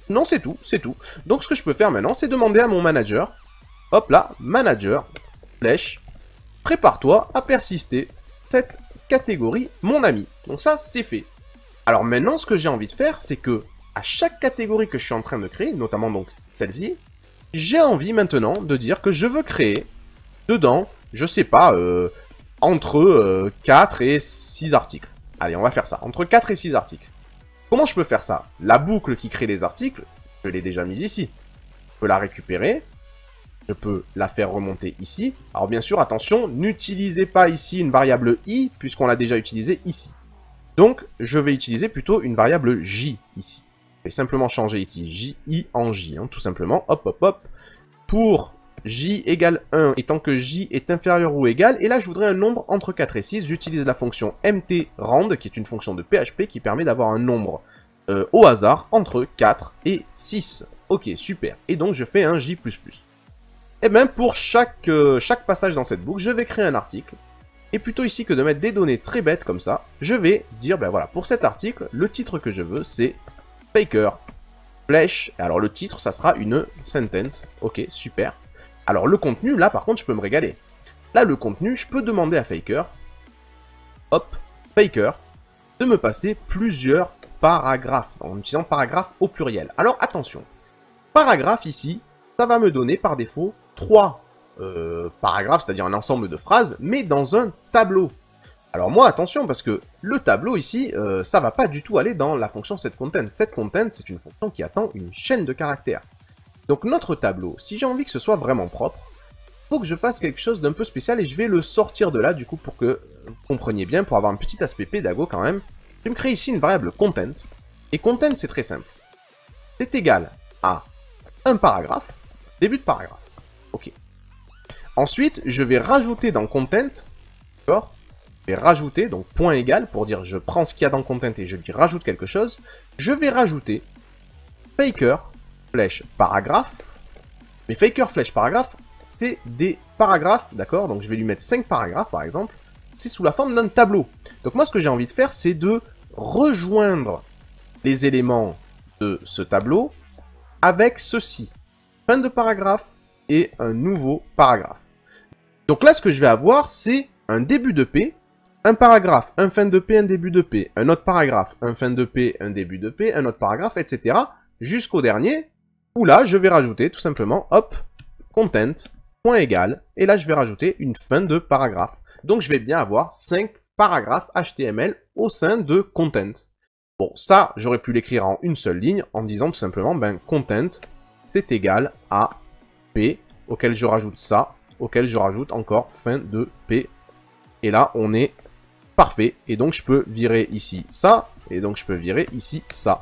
A: Non, c'est tout, c'est tout. Donc ce que je peux faire maintenant, c'est demander à mon manager. Hop là, manager, flèche, prépare-toi à persister cette catégorie, mon ami. Donc ça, c'est fait. Alors maintenant, ce que j'ai envie de faire, c'est que à chaque catégorie que je suis en train de créer, notamment donc celle-ci, j'ai envie maintenant de dire que je veux créer dedans, je sais pas, entre 4 et 6 articles. Allez, on va faire ça, entre 4 et 6 articles. Comment je peux faire ça? La boucle qui crée les articles, je l'ai déjà mise ici. Je peux la récupérer, je peux la faire remonter ici. Alors bien sûr, attention, n'utilisez pas ici une variable i, puisqu'on l'a déjà utilisée ici. Donc, je vais utiliser plutôt une variable j ici. Je vais simplement changer ici j en j, hein, tout simplement. Hop, hop, hop. Pour j égale 1, et tant que j est inférieur ou égal, et là je voudrais un nombre entre 4 et 6, j'utilise la fonction mtrand, qui est une fonction de PHP qui permet d'avoir un nombre au hasard entre 4 et 6. Ok, super. Et donc je fais un J++. Et bien pour chaque passage dans cette boucle, je vais créer un article. Et plutôt ici que de mettre des données très bêtes comme ça, je vais dire, ben voilà, pour cet article, le titre que je veux, c'est Faker, Flèche. Alors le titre, ça sera une sentence. Ok, super. Alors le contenu, là par contre, je peux me régaler. Là, le contenu, je peux demander à Faker, hop, Faker, de me passer plusieurs paragraphes, en utilisant paragraphe au pluriel. Alors attention, paragraphe ici, ça va me donner par défaut 3 paragraphes, c'est-à-dire un ensemble de phrases, mais dans un tableau. Alors moi, attention, parce que le tableau ici, ça va pas du tout aller dans la fonction setContent. SetContent, c'est une fonction qui attend une chaîne de caractères. Donc notre tableau, si j'ai envie que ce soit vraiment propre, il faut que je fasse quelque chose d'un peu spécial et je vais le sortir de là, du coup, pour que vous compreniez bien, pour avoir un petit aspect pédago quand même. Je vais me créer ici une variable content, et content, c'est très simple. C'est égal à un paragraphe, début de paragraphe. Ok. Ensuite, je vais rajouter dans content, d'accord? Je vais rajouter, donc point égal, pour dire je prends ce qu'il y a dans content et je lui rajoute quelque chose. Je vais rajouter faker, flèche, paragraphe. Mais faker, flèche, paragraphe, c'est des paragraphes, d'accord? Donc je vais lui mettre 5 paragraphes, par exemple. C'est sous la forme d'un tableau. Donc moi, ce que j'ai envie de faire, c'est de rejoindre les éléments de ce tableau avec ceci. Fin de paragraphe et un nouveau paragraphe. Donc là, ce que je vais avoir, c'est un début de P, un paragraphe, un fin de P, un début de P, un autre paragraphe, un fin de P, un début de P, un autre paragraphe, etc. jusqu'au dernier, où là, je vais rajouter tout simplement, hop, content, point égal, et là, je vais rajouter une fin de paragraphe. Donc, je vais bien avoir 5 paragraphes HTML au sein de content. Bon, ça, j'aurais pu l'écrire en une seule ligne, en disant tout simplement, ben, content, c'est égal à P, auquel je rajoute ça, auquel je rajoute encore fin de P. Et là, on est parfait. Et donc, je peux virer ici ça, et donc je peux virer ici ça.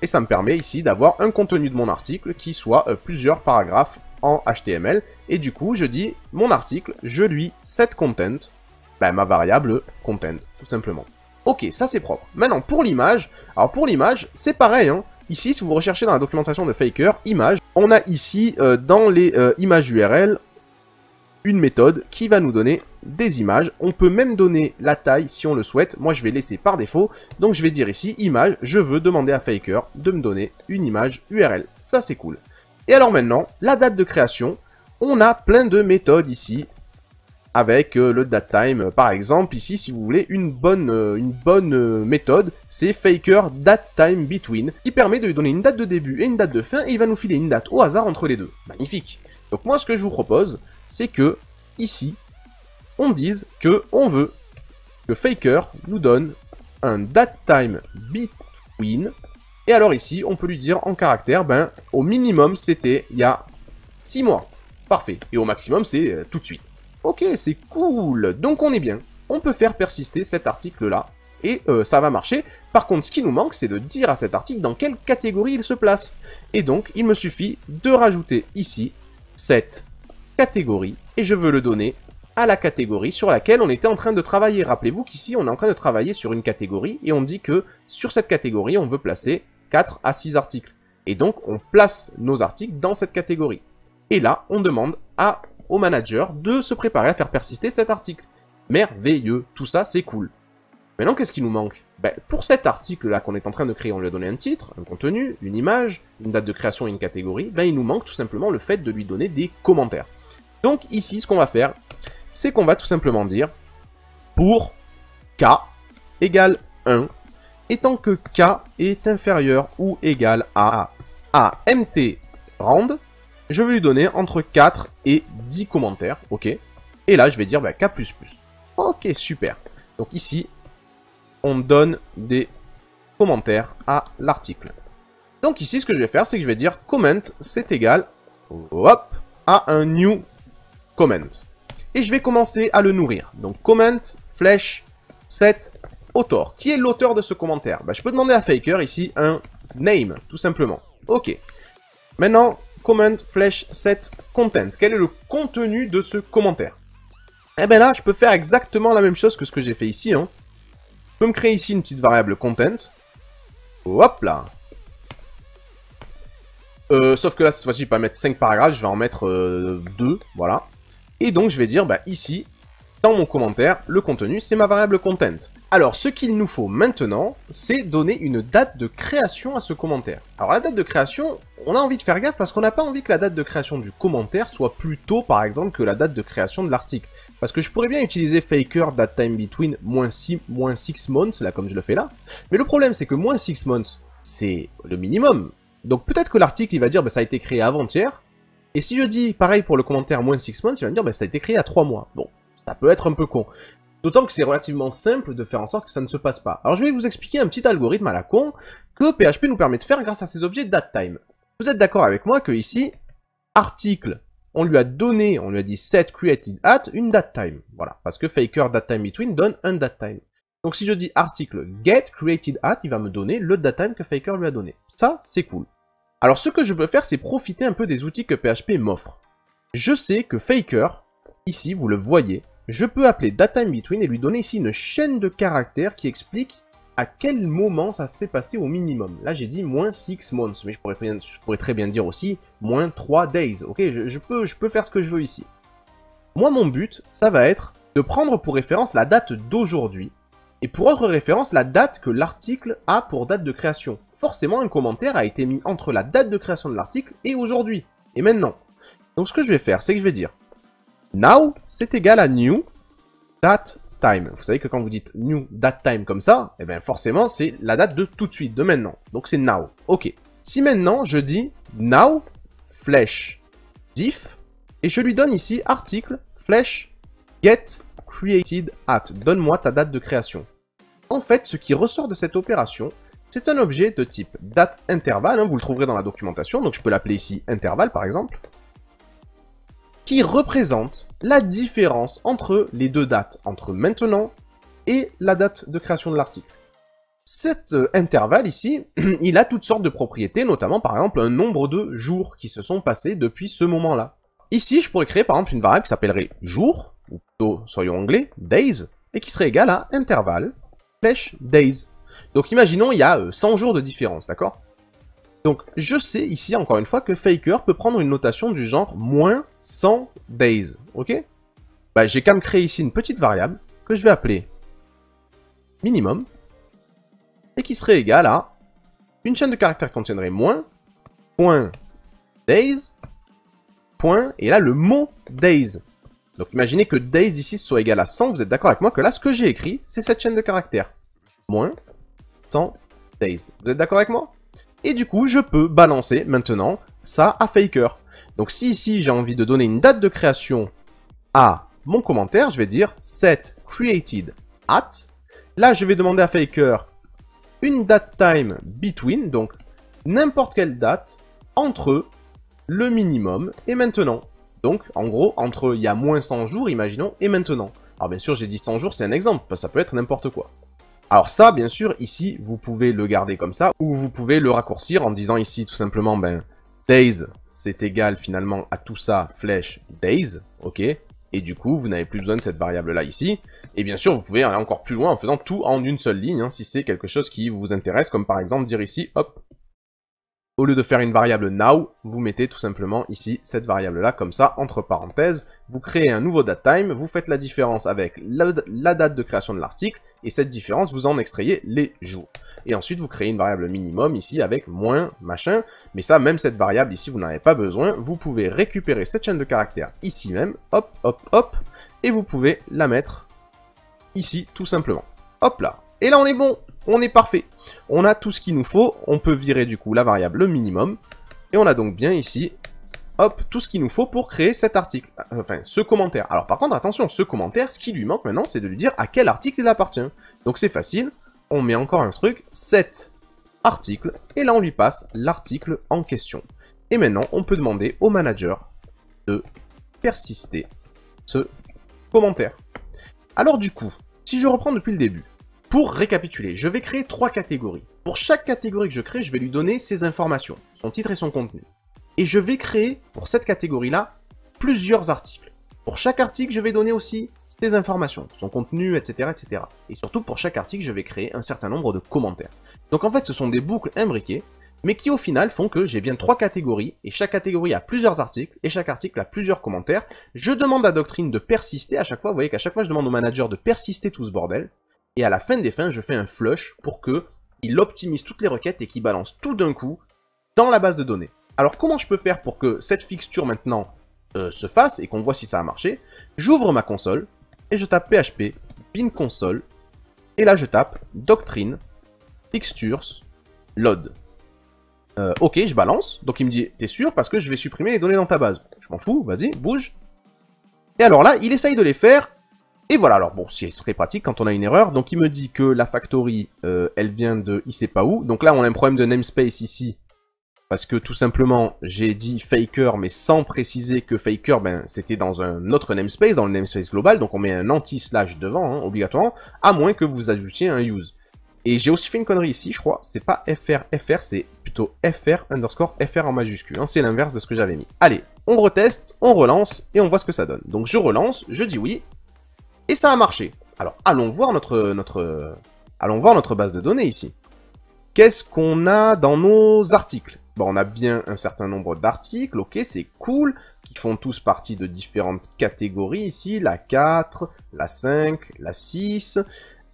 A: Et ça me permet ici d'avoir un contenu de mon article qui soit plusieurs paragraphes en HTML. Et du coup, je dis, mon article, je lui setContent, ben, ma variable content, tout simplement. Ok, ça c'est propre. Maintenant, pour l'image, alors pour l'image, c'est pareil, hein. Ici, si vous recherchez dans la documentation de Faker, image, on a ici, dans les images URL, une méthode qui va nous donner des images. On peut même donner la taille si on le souhaite. Moi, je vais laisser par défaut. Donc, je vais dire ici, image, je veux demander à Faker de me donner une image URL. Ça, c'est cool. Et alors maintenant, la date de création, on a plein de méthodes ici, avec le datetime. Par exemple, ici, si vous voulez, une bonne méthode, c'est Faker datetime_between, qui permet de lui donner une date de début et une date de fin, et il va nous filer une date au hasard entre les deux. Magnifique. Donc moi, ce que je vous propose, c'est que, ici, on dise que on veut que Faker nous donne un datetime_between, et alors ici, on peut lui dire en caractère, ben, au minimum, c'était il y a 6 mois. Parfait. Et au maximum, c'est tout de suite. Ok, c'est cool. Donc on est bien. On peut faire persister cet article-là, et ça va marcher. Par contre, ce qui nous manque, c'est de dire à cet article dans quelle catégorie il se place. Et donc, il me suffit de rajouter ici cette catégorie, et je veux le donner à la catégorie sur laquelle on était en train de travailler. Rappelez-vous qu'ici, on est en train de travailler sur une catégorie, et on dit que sur cette catégorie, on veut placer 4 à 6 articles. Et donc, on place nos articles dans cette catégorie. Et là, on demande au manager de se préparer à faire persister cet article. Merveilleux, tout ça, c'est cool. Maintenant, qu'est-ce qui nous manque? Ben, pour cet article-là qu'on est en train de créer, on lui a donné un titre, un contenu, une image, une date de création et une catégorie. Ben, il nous manque tout simplement le fait de lui donner des commentaires. Donc ici, ce qu'on va faire, c'est qu'on va tout simplement dire pour k égale 1, et tant que k est inférieur ou égal à mt rand, je vais lui donner entre 4 et 10 commentaires, ok. Et là, je vais dire bah, k++. Ok, super. Donc ici, on donne des commentaires à l'article. Donc ici, ce que je vais faire, c'est que je vais dire comment, c'est égal, hop, à un new comment. Et je vais commencer à le nourrir. Donc comment, flèche, set, author. Qui est l'auteur de ce commentaire? Bah, je peux demander à Faker ici un name, tout simplement. Ok. Maintenant, comment, flèche, set, content. Quel est le contenu de ce commentaire? Eh bien là, je peux faire exactement la même chose que ce que j'ai fait ici. Hein. Je peux me créer ici une petite variable content. Hop là. Sauf que là, cette fois-ci, je vais pas mettre 5 paragraphes, je vais en mettre 2, voilà. Et donc, je vais dire, bah, ici, dans mon commentaire, le contenu, c'est ma variable content. Alors, ce qu'il nous faut maintenant, c'est donner une date de création à ce commentaire. Alors, la date de création, on a envie de faire gaffe parce qu'on n'a pas envie que la date de création du commentaire soit plus tôt, par exemple, que la date de création de l'article. Parce que je pourrais bien utiliser faker datetime between -6 months, là, comme je le fais là. Mais le problème, c'est que -6 months, c'est le minimum. Donc, peut-être que l'article, il va dire, bah, ça a été créé avant-hier. Et si je dis, pareil pour le commentaire -6 months, il va me dire, bah, ça a été créé à 3 mois. Bon, ça peut être un peu con. D'autant que c'est relativement simple de faire en sorte que ça ne se passe pas. Alors je vais vous expliquer un petit algorithme à la con que PHP nous permet de faire grâce à ces objets datetime. Vous êtes d'accord avec moi que ici, article, on lui a dit set created at une datetime. Voilà, parce que faker datetime between donne un datetime. Donc si je dis article get created at, il va me donner le datetime que faker lui a donné. Ça, c'est cool. Alors ce que je peux faire, c'est profiter un peu des outils que PHP m'offre. Je sais que faker, ici, vous le voyez, je peux appeler datetime between et lui donner ici une chaîne de caractères qui explique à quel moment ça s'est passé au minimum. Là, j'ai dit -6 months, mais je pourrais très bien dire aussi -3 days. Ok, je peux faire ce que je veux ici. Moi, mon but, ça va être de prendre pour référence la date d'aujourd'hui, et pour autre référence, la date que l'article a pour date de création. Forcément, un commentaire a été mis entre la date de création de l'article et aujourd'hui, et maintenant. Donc ce que je vais faire, c'est que je vais dire now, c'est égal à new date time. Vous savez que quand vous dites new date time comme ça, eh bien forcément, c'est la date de tout de suite, de maintenant. Donc c'est now. Ok. Si maintenant, je dis now, flèche, diff, et je lui donne ici article, flèche, get created at. Donne-moi ta date de création. En fait, ce qui ressort de cette opération, c'est un objet de type date intervalle, hein, vous le trouverez dans la documentation, donc je peux l'appeler ici intervalle par exemple, qui représente la différence entre les deux dates, entre maintenant et la date de création de l'article. Cet intervalle ici, il a toutes sortes de propriétés, notamment par exemple un nombre de jours qui se sont passés depuis ce moment-là. Ici, je pourrais créer par exemple une variable qui s'appellerait jour, ou plutôt, soyons anglais, days, et qui serait égale à intervalle, flèche, days. Donc imaginons, il y a 100 jours de différence, d'accord? Donc, je sais ici, encore une fois, que faker peut prendre une notation du genre -100 days, ok? Bah, j'ai qu'à me créer ici une petite variable que je vais appeler minimum et qui serait égale à une chaîne de caractères qui contiendrait point days, point, et là, le mot days. Donc, imaginez que days ici soit égal à 100, vous êtes d'accord avec moi que là, ce que j'ai écrit, c'est cette chaîne de caractères. -100 days. Vous êtes d'accord avec moi? Et du coup, je peux balancer maintenant ça à faker. Donc si ici j'ai envie de donner une date de création à mon commentaire, je vais dire set created at. Là, je vais demander à faker une date time between, donc n'importe quelle date entre le minimum et maintenant. Donc en gros, entre il y a -100 jours, imaginons, et maintenant. Alors bien sûr, j'ai dit 100 jours, c'est un exemple, ça peut être n'importe quoi. Alors ça, bien sûr, ici, vous pouvez le garder comme ça, ou vous pouvez le raccourcir en disant ici, tout simplement, ben, days, c'est égal finalement à tout ça, flèche, days, ok? Et du coup, vous n'avez plus besoin de cette variable-là ici. Et bien sûr, vous pouvez aller encore plus loin en faisant tout en une seule ligne, hein, si c'est quelque chose qui vous intéresse, comme par exemple dire ici, hop, au lieu de faire une variable now, vous mettez tout simplement ici cette variable-là, comme ça, entre parenthèses, vous créez un nouveau datetime, vous faites la différence avec la date de création de l'article, et cette différence, vous en extrayez les jours. Et ensuite, vous créez une variable minimum ici avec moins, machin, mais ça, même cette variable ici, vous n'en avez pas besoin, vous pouvez récupérer cette chaîne de caractères ici même, hop, hop, hop, et vous pouvez la mettre ici, tout simplement. Hop là. Et là, on est bon, on est parfait. On a tout ce qu'il nous faut, on peut virer du coup la variable minimum, et on a donc bien ici, hop, tout ce qu'il nous faut pour créer cet article, enfin, ce commentaire. Alors par contre, attention, ce commentaire, ce qui lui manque maintenant, c'est de lui dire à quel article il appartient. Donc c'est facile, on met encore un truc, set article, et là on lui passe l'article en question. Et maintenant, on peut demander au manager de persister ce commentaire. Alors du coup, si je reprends depuis le début, pour récapituler, je vais créer 3 catégories. Pour chaque catégorie que je crée, je vais lui donner ses informations, son titre et son contenu. Et je vais créer, pour cette catégorie-là, plusieurs articles. Pour chaque article, je vais donner aussi ses informations, son contenu, etc., etc. Et surtout, pour chaque article, je vais créer un certain nombre de commentaires. Donc en fait, ce sont des boucles imbriquées mais qui au final font que j'ai bien 3 catégories, et chaque catégorie a plusieurs articles, et chaque article a plusieurs commentaires. Je demande à Doctrine de persister à chaque fois, vous voyez qu'à chaque fois je demande au manager de persister tout ce bordel, et à la fin des fins, je fais un flush pour que il optimise toutes les requêtes et qu'il balance tout d'un coup dans la base de données. Alors comment je peux faire pour que cette fixture maintenant se fasse, et qu'on voit si ça a marché? J'ouvre ma console, et je tape php, bin console, et là je tape Doctrine, fixtures, load. Ok, je balance. Donc il me dit, t'es sûr? Parce que je vais supprimer les données dans ta base. Je m'en fous, vas-y, bouge. Et alors là, il essaye de les faire. Et voilà, alors bon, c'est très pratique quand on a une erreur. Donc il me dit que la factory, elle vient de il sait pas où. Donc là, on a un problème de namespace ici. Parce que tout simplement, j'ai dit faker, mais sans préciser que faker, ben, c'était dans un autre namespace, dans le namespace global. Donc on met un anti-slash devant, hein, obligatoirement, à moins que vous ajoutiez un use. Et j'ai aussi fait une connerie ici, je crois, c'est pas FR, c'est plutôt FR underscore FR en majuscule, hein, c'est l'inverse de ce que j'avais mis. Allez, on reteste, on relance, et on voit ce que ça donne. Donc je relance, je dis oui, et ça a marché. Alors, allons voir notre base de données ici. Qu'est-ce qu'on a dans nos articles? Bon, on a bien un certain nombre d'articles, ok, c'est cool, qui font tous partie de différentes catégories ici, la 4, la 5, la 6...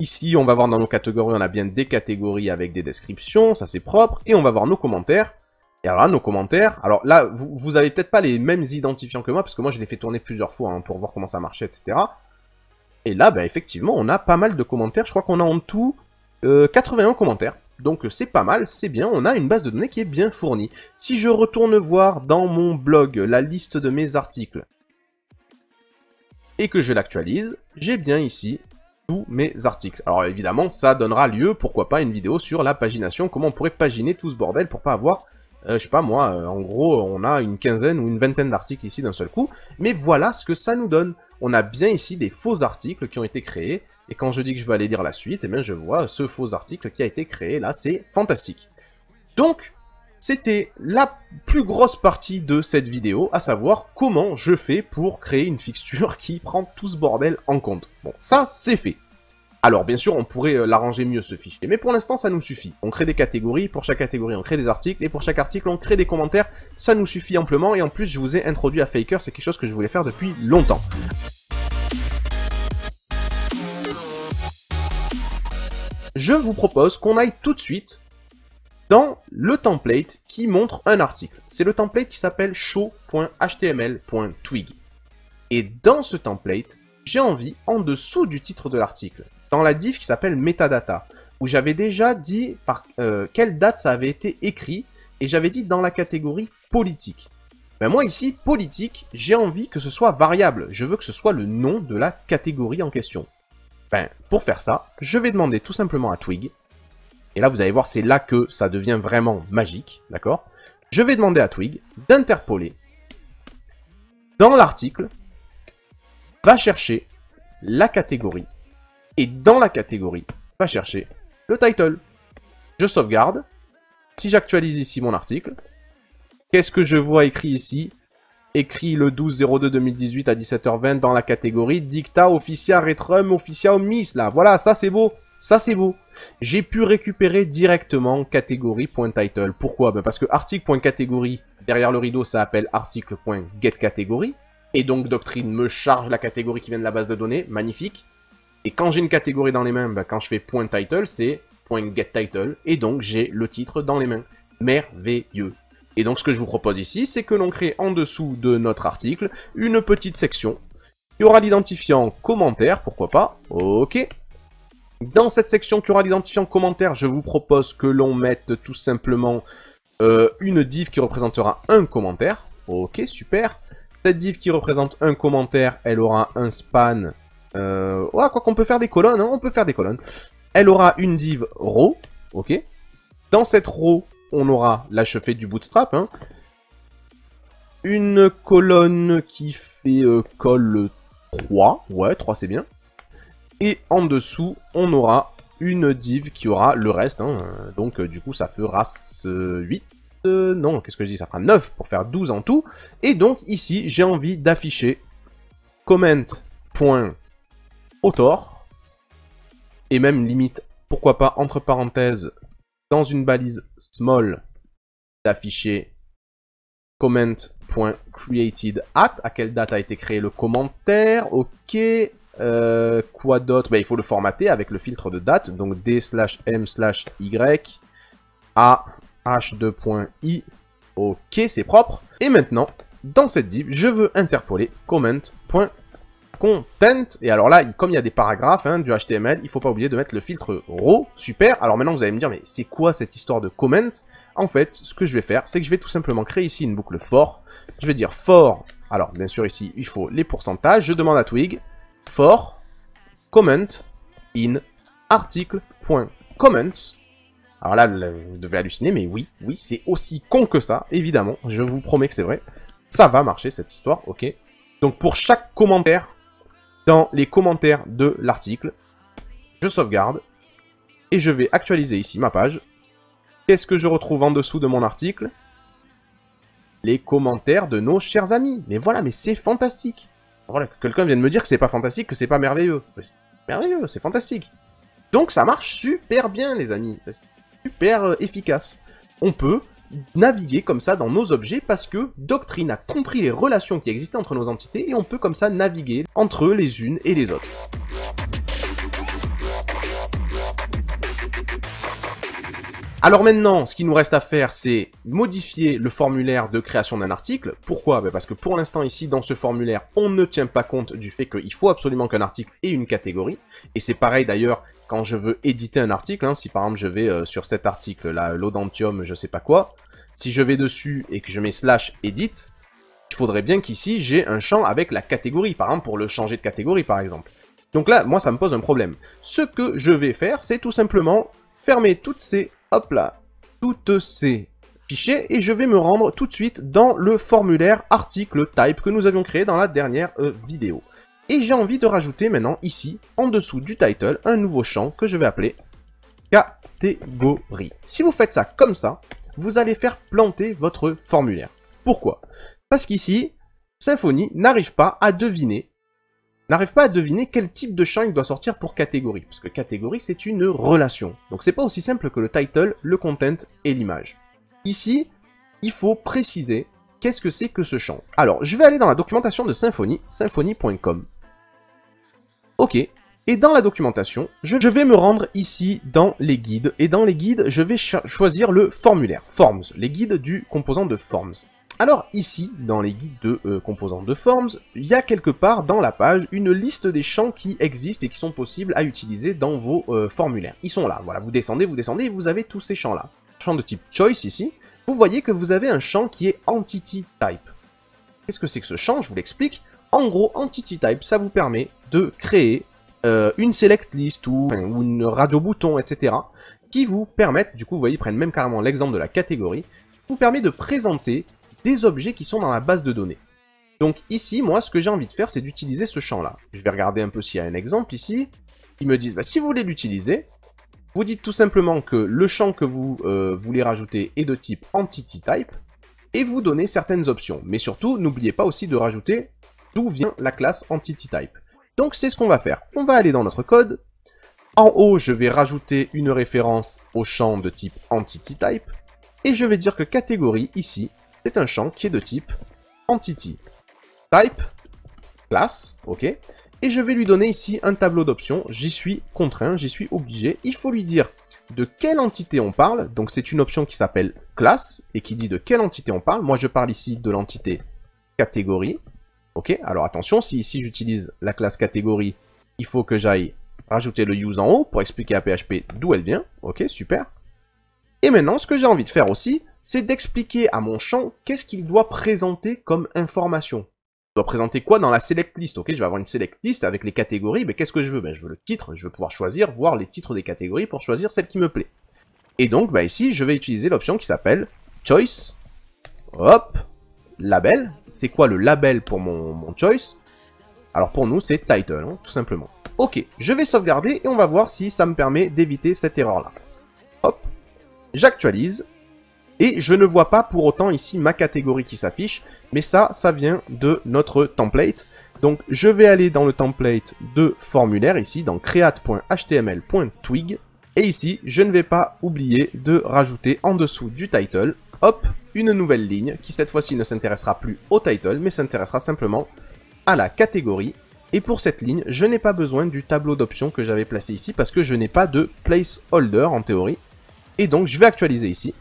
A: Ici, on va voir dans nos catégories, on a bien des catégories avec des descriptions, ça c'est propre. Et on va voir nos commentaires. Et alors là, nos commentaires, alors là, vous avez peut-être pas les mêmes identifiants que moi, parce que moi je les fais tourner plusieurs fois hein, pour voir comment ça marchait, etc. Et là, bah, effectivement, on a pas mal de commentaires. Je crois qu'on a en tout 81 commentaires. Donc c'est pas mal, c'est bien, on a une base de données qui est bien fournie. Si je retourne voir dans mon blog la liste de mes articles, et que je l'actualise, j'ai bien ici tous mes articles. Alors évidemment, ça donnera lieu, pourquoi pas, une vidéo sur la pagination, comment on pourrait paginer tout ce bordel pour pas avoir, je sais pas moi, en gros, on a une quinzaine ou une vingtaine d'articles ici d'un seul coup, mais voilà ce que ça nous donne. On a bien ici des faux articles qui ont été créés, et quand je dis que je vais aller lire la suite, eh bien je vois ce faux article qui a été créé, là, c'est fantastique. Donc, c'était la plus grosse partie de cette vidéo, à savoir comment je fais pour créer une fixture qui prend tout ce bordel en compte. Bon, ça, c'est fait. Alors, bien sûr, on pourrait l'arranger mieux, ce fichier, mais pour l'instant, ça nous suffit. On crée des catégories, pour chaque catégorie, on crée des articles, et pour chaque article, on crée des commentaires. Ça nous suffit amplement, et en plus, je vous ai introduit à Faker, c'est quelque chose que je voulais faire depuis longtemps. Je vous propose qu'on aille tout de suite dans le template qui montre un article. C'est le template qui s'appelle show.html.twig. Et dans ce template, j'ai envie, en dessous du titre de l'article, dans la div qui s'appelle metadata, où j'avais déjà dit par quelle date ça avait été écrit, et j'avais dit dans la catégorie politique. Ben moi ici, politique, j'ai envie que ce soit variable. Je veux que ce soit le nom de la catégorie en question. Ben, pour faire ça, je vais demander tout simplement à Twig. Et là, vous allez voir, c'est là que ça devient vraiment magique, d'accord? Je vais demander à Twig d'interpoler dans l'article, va chercher la catégorie, et dans la catégorie, va chercher le title. Je sauvegarde. Si j'actualise ici mon article, qu'est-ce que je vois écrit ici? Écrit le 12/02/2018 à 17h20 dans la catégorie Dicta Officia Retrum Officia Omnis, là. Voilà, ça c'est beau. Ça c'est beau. J'ai pu récupérer directement catégorie.title. Pourquoi? Ben parce que article.catégorie, derrière le rideau, ça appelle article.getCategory. Et donc Doctrine me charge la catégorie qui vient de la base de données. Magnifique. Et quand j'ai une catégorie dans les mains, ben quand je fais .title, c'est .getTitle. Et donc j'ai le titre dans les mains. Merveilleux. Et donc ce que je vous propose ici, c'est que l'on crée en dessous de notre article une petite section qui aura l'identifiant commentaire, pourquoi pas. Ok. Dans cette section qui aura l'identifiant commentaire, je vous propose que l'on mette tout simplement une div qui représentera un commentaire. Ok, super. Cette div qui représente un commentaire, elle aura un span. Ouais, quoi qu'on peut faire des colonnes, hein, on peut faire des colonnes. Elle aura une div row. Ok. Dans cette row, on aura, là je fais du bootstrap, hein, une colonne qui fait col 3. Ouais, 3 c'est bien. Et en dessous, on aura une div qui aura le reste. Hein, donc du coup, ça fera 8. Non, qu'est-ce que je dis? Ça fera 9 pour faire 12 en tout. Et donc ici, j'ai envie d'afficher comment.author. Et même limite, pourquoi pas, entre parenthèses, dans une balise small, d'afficher comment.created à quelle date a été créé le commentaire, ok. Quoi d'autre? Ben, il faut le formater avec le filtre de date, donc d/m/y a h2.i, ok, c'est propre. Et maintenant, dans cette div, je veux interpoler comment.content. Et alors là, comme il y a des paragraphes hein, du HTML, il ne faut pas oublier de mettre le filtre raw, super. Alors maintenant, vous allez me dire, mais c'est quoi cette histoire de comment? En fait, ce que je vais faire, c'est que je vais tout simplement créer ici une boucle for. Je vais dire for, alors bien sûr ici, il faut les pourcentages. Je demande à Twig, for comment in article.comments. Alors là, vous devez halluciner, mais oui, c'est aussi con que ça, évidemment. Je vous promets que c'est vrai. Ça va marcher, cette histoire, ok. Donc pour chaque commentaire, dans les commentaires de l'article, je sauvegarde, et je vais actualiser ici ma page. Qu'est-ce que je retrouve en dessous de mon article? Les commentaires de nos chers amis. Mais voilà, mais c'est fantastique. Voilà, que quelqu'un vienne me dire que c'est pas fantastique, que c'est pas merveilleux. C'est merveilleux, c'est fantastique. Donc ça marche super bien, les amis. C'est super efficace. On peut naviguer comme ça dans nos objets parce que Doctrine a compris les relations qui existaient entre nos entités et on peut comme ça naviguer entre les unes et les autres. Alors maintenant, ce qu'il nous reste à faire, c'est modifier le formulaire de création d'un article. Pourquoi? Parce que pour l'instant ici, dans ce formulaire, on ne tient pas compte du fait qu'il faut absolument qu'un article ait une catégorie. Et c'est pareil d'ailleurs quand je veux éditer un article. Hein, si par exemple je vais sur cet article là, l'Audantium, je sais pas quoi, si je vais dessus et que je mets /edit, il faudrait bien qu'ici j'ai un champ avec la catégorie, par exemple pour le changer de catégorie par exemple. Donc là, moi ça me pose un problème. Ce que je vais faire, c'est tout simplement fermer toutes ces fichiers et je vais me rendre tout de suite dans le formulaire article type que nous avions créé dans la dernière vidéo. Et j'ai envie de rajouter maintenant ici, en dessous du title, un nouveau champ que je vais appeler catégorie. Si vous faites ça comme ça, vous allez faire planter votre formulaire. Pourquoi? Parce qu'ici, Symfony n'arrive pas à deviner quel type de champ il doit sortir pour catégorie. Parce que catégorie, c'est une relation. Donc c'est pas aussi simple que le title, le content et l'image. Ici, il faut préciser qu'est-ce que c'est que ce champ. Alors, je vais aller dans la documentation de Symfony, symfony.com. Ok. Et dans la documentation, je vais me rendre ici dans les guides. Et dans les guides, je vais choisir le formulaire, Forms, les guides du composant de Forms. Alors ici, dans les guides de composants de Forms, il y a quelque part dans la page une liste des champs qui existent et qui sont possibles à utiliser dans vos formulaires. Ils sont là, voilà, vous descendez et vous avez tous ces champs-là. Champ de type Choice ici, vous voyez que vous avez un champ qui est Entity Type. Qu'est-ce que c'est que ce champ? Je vous l'explique. En gros, Entity Type, ça vous permet de créer une select list ou une radio bouton, etc. qui vous permettent, du coup, vous voyez, ils prennent même carrément l'exemple de la catégorie, vous permet de présenter des objets qui sont dans la base de données. Donc ici, moi, ce que j'ai envie de faire, c'est d'utiliser ce champ-là. Je vais regarder un peu s'il y a un exemple ici. Ils me disent, si vous voulez l'utiliser, vous dites tout simplement que le champ que vous voulez rajouter est de type Entity Type, et vous donnez certaines options. Mais surtout, n'oubliez pas aussi de rajouter d'où vient la classe Entity Type. Donc c'est ce qu'on va faire. On va aller dans notre code. En haut, je vais rajouter une référence au champ de type Entity Type, et je vais dire que catégorie, ici, c'est un champ qui est de type Entity Type Class, ok. Et je vais lui donner ici un tableau d'options. J'y suis contraint, j'y suis obligé. Il faut lui dire de quelle entité on parle. Donc c'est une option qui s'appelle Class et qui dit de quelle entité on parle. Moi je parle ici de l'entité catégorie. Ok, alors attention, si ici j'utilise la classe catégorie, il faut que j'aille rajouter le use en haut pour expliquer à PHP d'où elle vient. Ok, super. Et maintenant, ce que j'ai envie de faire aussi, c'est d'expliquer à mon champ qu'est-ce qu'il doit présenter comme information. Il doit présenter quoi dans la select list? Ok, je vais avoir une select list avec les catégories, mais qu'est-ce que je veux? Je veux le titre, je veux pouvoir choisir, voir les titres des catégories pour choisir celle qui me plaît. Et donc, ici, je vais utiliser l'option qui s'appelle Choice. Hop, label. C'est quoi le label pour mon choice? Alors pour nous, c'est title, hein, tout simplement. Ok, je vais sauvegarder et on va voir si ça me permet d'éviter cette erreur-là. Hop, j'actualise. Et je ne vois pas pour autant ici ma catégorie qui s'affiche, mais ça vient de notre template. Donc je vais aller dans le template de formulaire ici, dans create.html.twig. Et ici, je ne vais pas oublier de rajouter en dessous du title hop, une nouvelle ligne qui cette fois-ci ne s'intéressera plus au title, mais s'intéressera simplement à la catégorie. Et pour cette ligne, je n'ai pas besoin du tableau d'options que j'avais placé ici parce que je n'ai pas de placeholder en théorie. Et donc, je vais actualiser ici.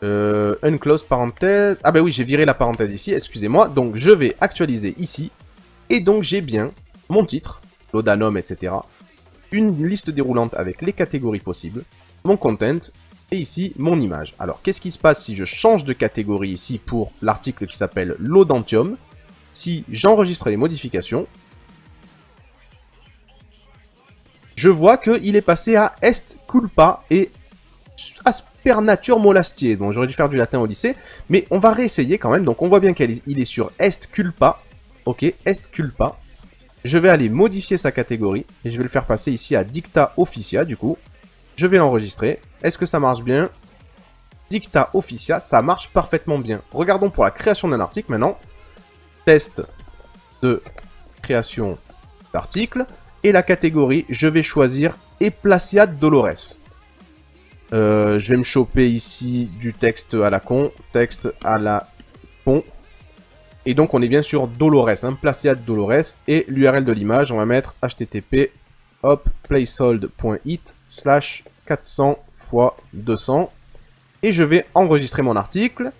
A: Unclose parenthèse. Ah bah oui, j'ai viré la parenthèse ici, excusez-moi. Donc, je vais actualiser ici. Et donc, j'ai bien mon titre, laudanum, etc. Une liste déroulante avec les catégories possibles, mon content, et ici, mon image. Alors, qu'est-ce qui se passe si je change de catégorie ici pour l'article qui s'appelle Laudantium? Si j'enregistre les modifications, je vois qu'il est passé à est culpa et aspernature molastier. Bon, j'aurais dû faire du latin au lycée, mais on va réessayer quand même. Donc, on voit bien qu'il est sur est culpa. Ok, est culpa. Je vais aller modifier sa catégorie et je vais le faire passer ici à dicta officia, du coup. Je vais l'enregistrer. Est-ce que ça marche bien? Dicta officia, ça marche parfaitement bien. Regardons pour la création d'un article maintenant. Test de création d'article. Et la catégorie, je vais choisir Eplacia Dolores. Je vais me choper ici du texte à la con. Texte à la con. Et donc on est bien sur Dolores, hein, Placia Dolores. Et l'URL de l'image, on va mettre http placehold.it/400 x 200. Et je vais enregistrer mon article.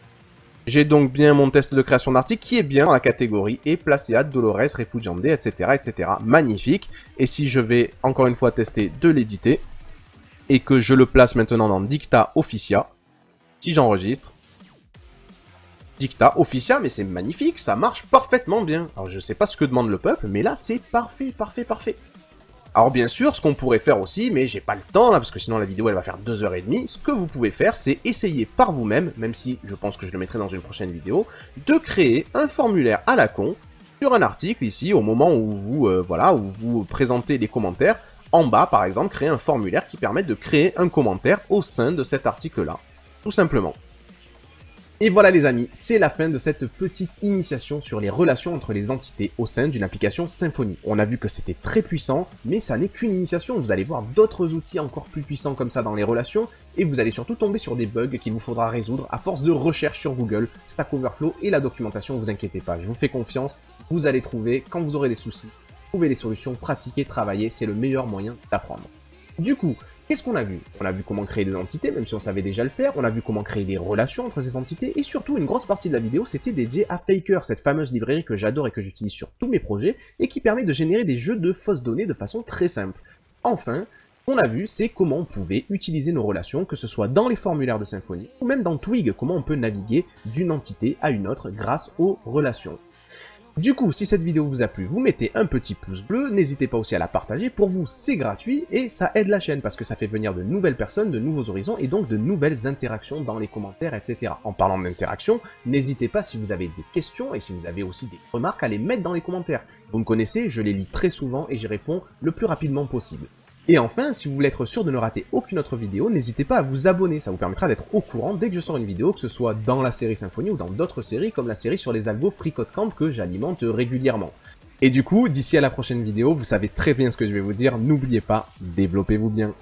A: J'ai donc bien mon test de création d'article qui est bien dans la catégorie et Placia Dolores Repudiande, etc., etc. Magnifique. Et si je vais encore une fois tester de l'éditer et que je le place maintenant dans Dicta Officia, si j'enregistre, Dicta Officia, mais c'est magnifique, ça marche parfaitement bien. Alors je sais pas ce que demande le peuple, mais là c'est parfait, parfait, parfait. Alors bien sûr, ce qu'on pourrait faire aussi, mais j'ai pas le temps là, parce que sinon la vidéo elle va faire 2h30, ce que vous pouvez faire, c'est essayer par vous-même, même si je pense que je le mettrai dans une prochaine vidéo, de créer un formulaire à la con sur un article ici, au moment où vous, voilà, où vous présentez des commentaires. En bas, par exemple, créer un formulaire qui permet de créer un commentaire au sein de cet article-là, tout simplement. Et voilà les amis, c'est la fin de cette petite initiation sur les relations entre les entités au sein d'une application Symfony. On a vu que c'était très puissant, mais ça n'est qu'une initiation. Vous allez voir d'autres outils encore plus puissants comme ça dans les relations, et vous allez surtout tomber sur des bugs qu'il vous faudra résoudre à force de recherche sur Google, Stack Overflow et la documentation, vous inquiétez pas, je vous fais confiance, vous allez trouver, quand vous aurez des soucis, trouver les solutions, pratiquer, travailler, c'est le meilleur moyen d'apprendre. Du coup, qu'est-ce qu'on a vu? On a vu comment créer des entités, même si on savait déjà le faire, on a vu comment créer des relations entre ces entités, et surtout une grosse partie de la vidéo c'était dédiée à Faker, cette fameuse librairie que j'adore et que j'utilise sur tous mes projets, et qui permet de générer des jeux de fausses données de façon très simple. Enfin, ce qu'on a vu, c'est comment on pouvait utiliser nos relations, que ce soit dans les formulaires de Symfony, ou même dans Twig, comment on peut naviguer d'une entité à une autre grâce aux relations. Du coup, si cette vidéo vous a plu, vous mettez un petit pouce bleu, n'hésitez pas aussi à la partager, pour vous c'est gratuit et ça aide la chaîne parce que ça fait venir de nouvelles personnes, de nouveaux horizons et donc de nouvelles interactions dans les commentaires, etc. En parlant d'interaction, n'hésitez pas si vous avez des questions et si vous avez aussi des remarques à les mettre dans les commentaires. Vous me connaissez, je les lis très souvent et j'y réponds le plus rapidement possible. Et enfin, si vous voulez être sûr de ne rater aucune autre vidéo, n'hésitez pas à vous abonner, ça vous permettra d'être au courant dès que je sors une vidéo, que ce soit dans la série Symfony ou dans d'autres séries comme la série sur les algos FreeCodeCamp que j'alimente régulièrement. Et du coup, d'ici à la prochaine vidéo, vous savez très bien ce que je vais vous dire, n'oubliez pas, développez-vous bien.